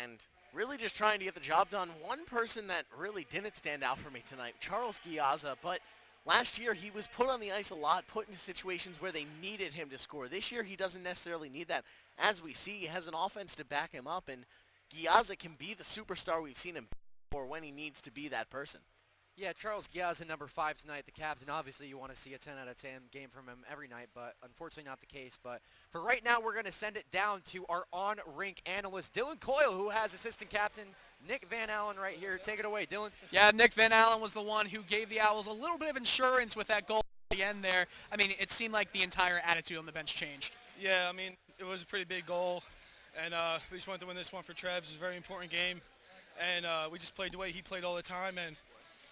And really just trying to get the job done. One person that really didn't stand out for me tonight, Charles Giazza, but last year he was put on the ice a lot, put into situations where they needed him to score. This year he doesn't necessarily need that. As we see, he has an offense to back him up, and Giazza can be the superstar we've seen him for when he needs to be that person. Yeah, Charles Giazza, number 5 tonight, the captain. Obviously, you want to see a 10 out of 10 game from him every night, but unfortunately not the case. But for right now, we're going to send it down to our on-rink analyst, Dylan Coyle, who has assistant captain Nick Van Allen right here. Take it away, Dylan. Yeah, Nick Van Allen was the one who gave the Owls a little bit of insurance with that goal at the end there. I mean, it seemed like the entire attitude on the bench changed. Yeah, I mean, it was a pretty big goal, and we just wanted to win this one for Treves. It was a very important game, and we just played the way he played all the time, and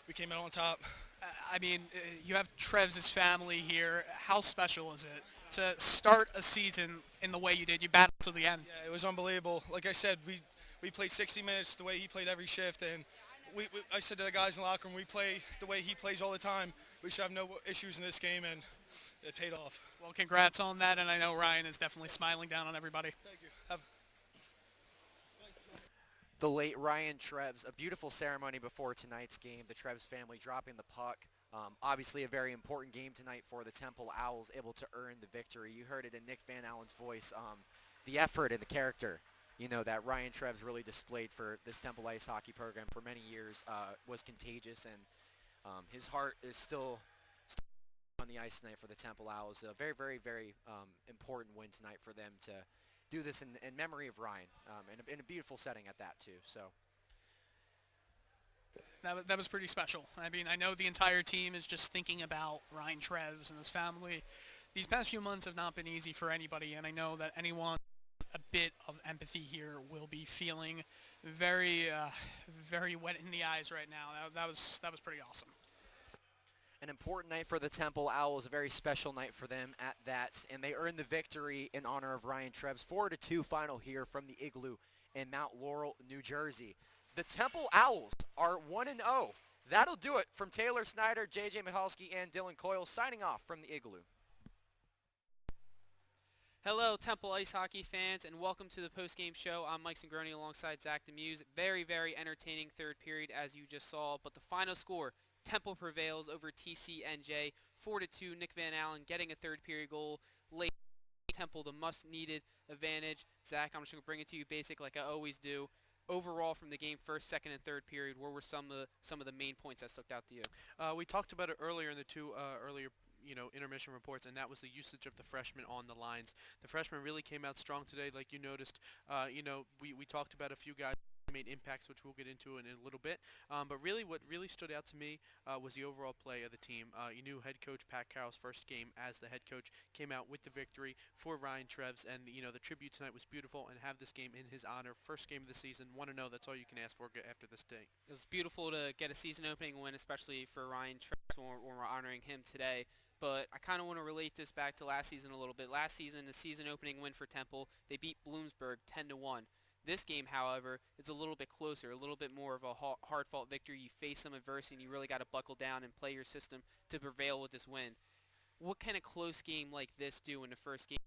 we came out on top. I mean, you have Treves' family here. How special is it to start a season in the way you did? You battled to the end. Yeah, it was unbelievable. Like I said, we played 60 minutes the way he played every shift, and I said to the guys in the locker room, we play the way he plays all the time. We should have no issues in this game, and it paid off. Well, congrats on that, and I know Ryan is definitely smiling down on everybody. Thank you. The late Ryan Treves, a beautiful ceremony before tonight's game. The Treves family dropping the puck. Obviously a very important game tonight for the Temple Owls, able to earn the victory. You heard it in Nick Van Allen's voice. The effort and the character, that Ryan Treves really displayed for this Temple ice hockey program for many years was contagious, and his heart is still on the ice tonight for the Temple Owls. A very, very, very important win tonight for them to do this in memory of Ryan, in a beautiful setting at that too. So that was pretty special. I mean, I know the entire team is just thinking about Ryan Treves and his family. These past few months have not been easy for anybody, and I know that anyone with a bit of empathy here will be feeling very, very wet in the eyes right now. That was pretty awesome. An important night for the Temple Owls, a very special night for them at that, and they earned the victory in honor of Ryan Treves. 4-2 final here from the Igloo in Mount Laurel, New Jersey. The Temple Owls are 1-0. That'll do it from Taylor Snyder, JJ Michalski, and Dylan Coyle signing off from the Igloo. Hello, Temple Ice Hockey fans, and welcome to the postgame show. I'm Mike Sangroni alongside Zach Demuse. Very, very entertaining third period, as you just saw, but the final score, Temple prevails over TCNJ, 4-2. Nick Van Allen getting a third period goal late. Temple the much-needed advantage. Zach, I'm just going to bring it to you basic like I always do. Overall from the game, first, second, and third period, what were some of the main points that stuck out to you? We talked about it earlier in the two earlier intermission reports, and that was the usage of the freshmen on the lines. The freshmen really came out strong today, like you noticed. We talked about a few guys made impacts, which we'll get into in a little bit. But really, what really stood out to me was the overall play of the team. You knew head coach Pat Carroll's first game as the head coach came out with the victory for Ryan Treves, and the tribute tonight was beautiful, and have this game in his honor. First game of the season, 1-0. That's all you can ask for after this day. It was beautiful to get a season opening win, especially for Ryan Treves when we're honoring him today. But I kind of want to relate this back to last season a little bit. Last season, the season opening win for Temple, they beat Bloomsburg 10-1. This game, however, is a little bit closer, a little bit more of a hard-fought victory. You face some adversity, and you really got to buckle down and play your system to prevail with this win. What can a close game like this do in the first game?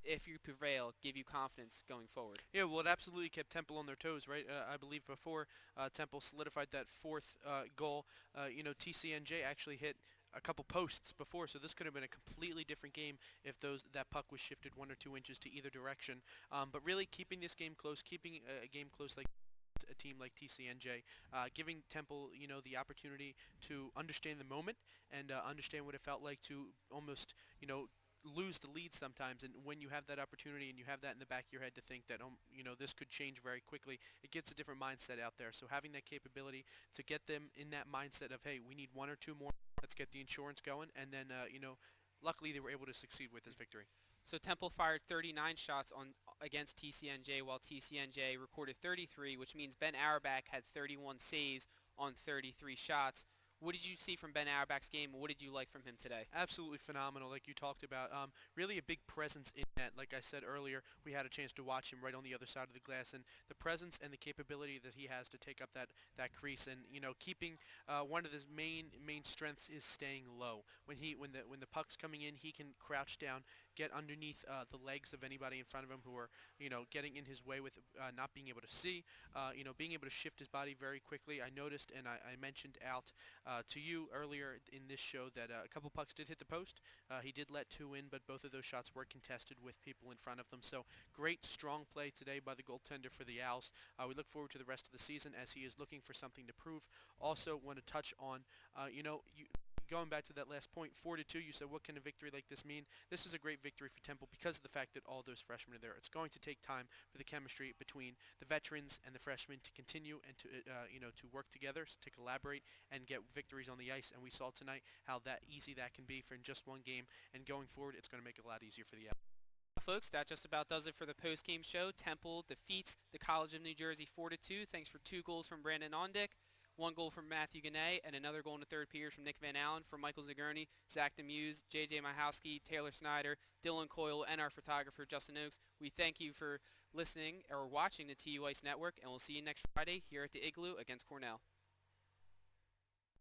if you prevail, give you confidence going forward? Yeah, well, it absolutely kept Temple on their toes, right? I believe before Temple solidified that fourth goal, TCNJ actually hit a couple posts before, so this could have been a completely different game if that puck was shifted 1 or 2 inches to either direction. But really keeping this game close, keeping a game close like a team like TCNJ, giving Temple, the opportunity to understand the moment and understand what it felt like to almost, lose the lead sometimes. And when you have that opportunity and you have that in the back of your head to think that, this could change very quickly, it gets a different mindset out there. So having that capability to get them in that mindset of, hey, we need 1 or 2 more, let's get the insurance going, and then, luckily they were able to succeed with this victory. So Temple fired 39 shots against TCNJ, while TCNJ recorded 33, which means Ben Auerbach had 31 saves on 33 shots. What did you see from Ben Auerbach's game? What did you like from him today? Absolutely phenomenal, like you talked about. Really a big presence in net. Like I said earlier, we had a chance to watch him right on the other side of the glass, and the presence and the capability that he has to take up that crease, and keeping one of his main strengths is staying low. When the puck's coming in, he can crouch down, get underneath the legs of anybody in front of him who are getting in his way with not being able to see. Being able to shift his body very quickly. I noticed, and I mentioned out to you earlier in this show that a couple pucks did hit the post. He did let 2 in, but both of those shots were contested with people in front of them. So great, strong play today by the goaltender for the Owls. We look forward to the rest of the season as he is looking for something to prove. Also want to touch on, going back to that last point, 4-2, you said, what can a victory like this mean? This is a great victory for Temple because of the fact that all those freshmen are there. It's going to take time for the chemistry between the veterans and the freshmen to continue and to work together, to collaborate and get victories on the ice. And we saw tonight how easy that can be for in just one game. And going forward, it's going to make it a lot easier for the Owls. Folks, that just about does it for the post-game show. Temple defeats the College of New Jersey 4-2 thanks for 2 goals from Brandon Ondick, 1 goal from Matthew Gannett, and another goal in the third period from Nick Van Allen. For Michael Zagurney, Zach Demuse, JJ Mahowski, Taylor Snyder, Dylan Coyle, and our photographer Justin Oakes, we thank you for listening or watching the TU Ice Network, and we'll see you next Friday here at the Igloo against Cornell.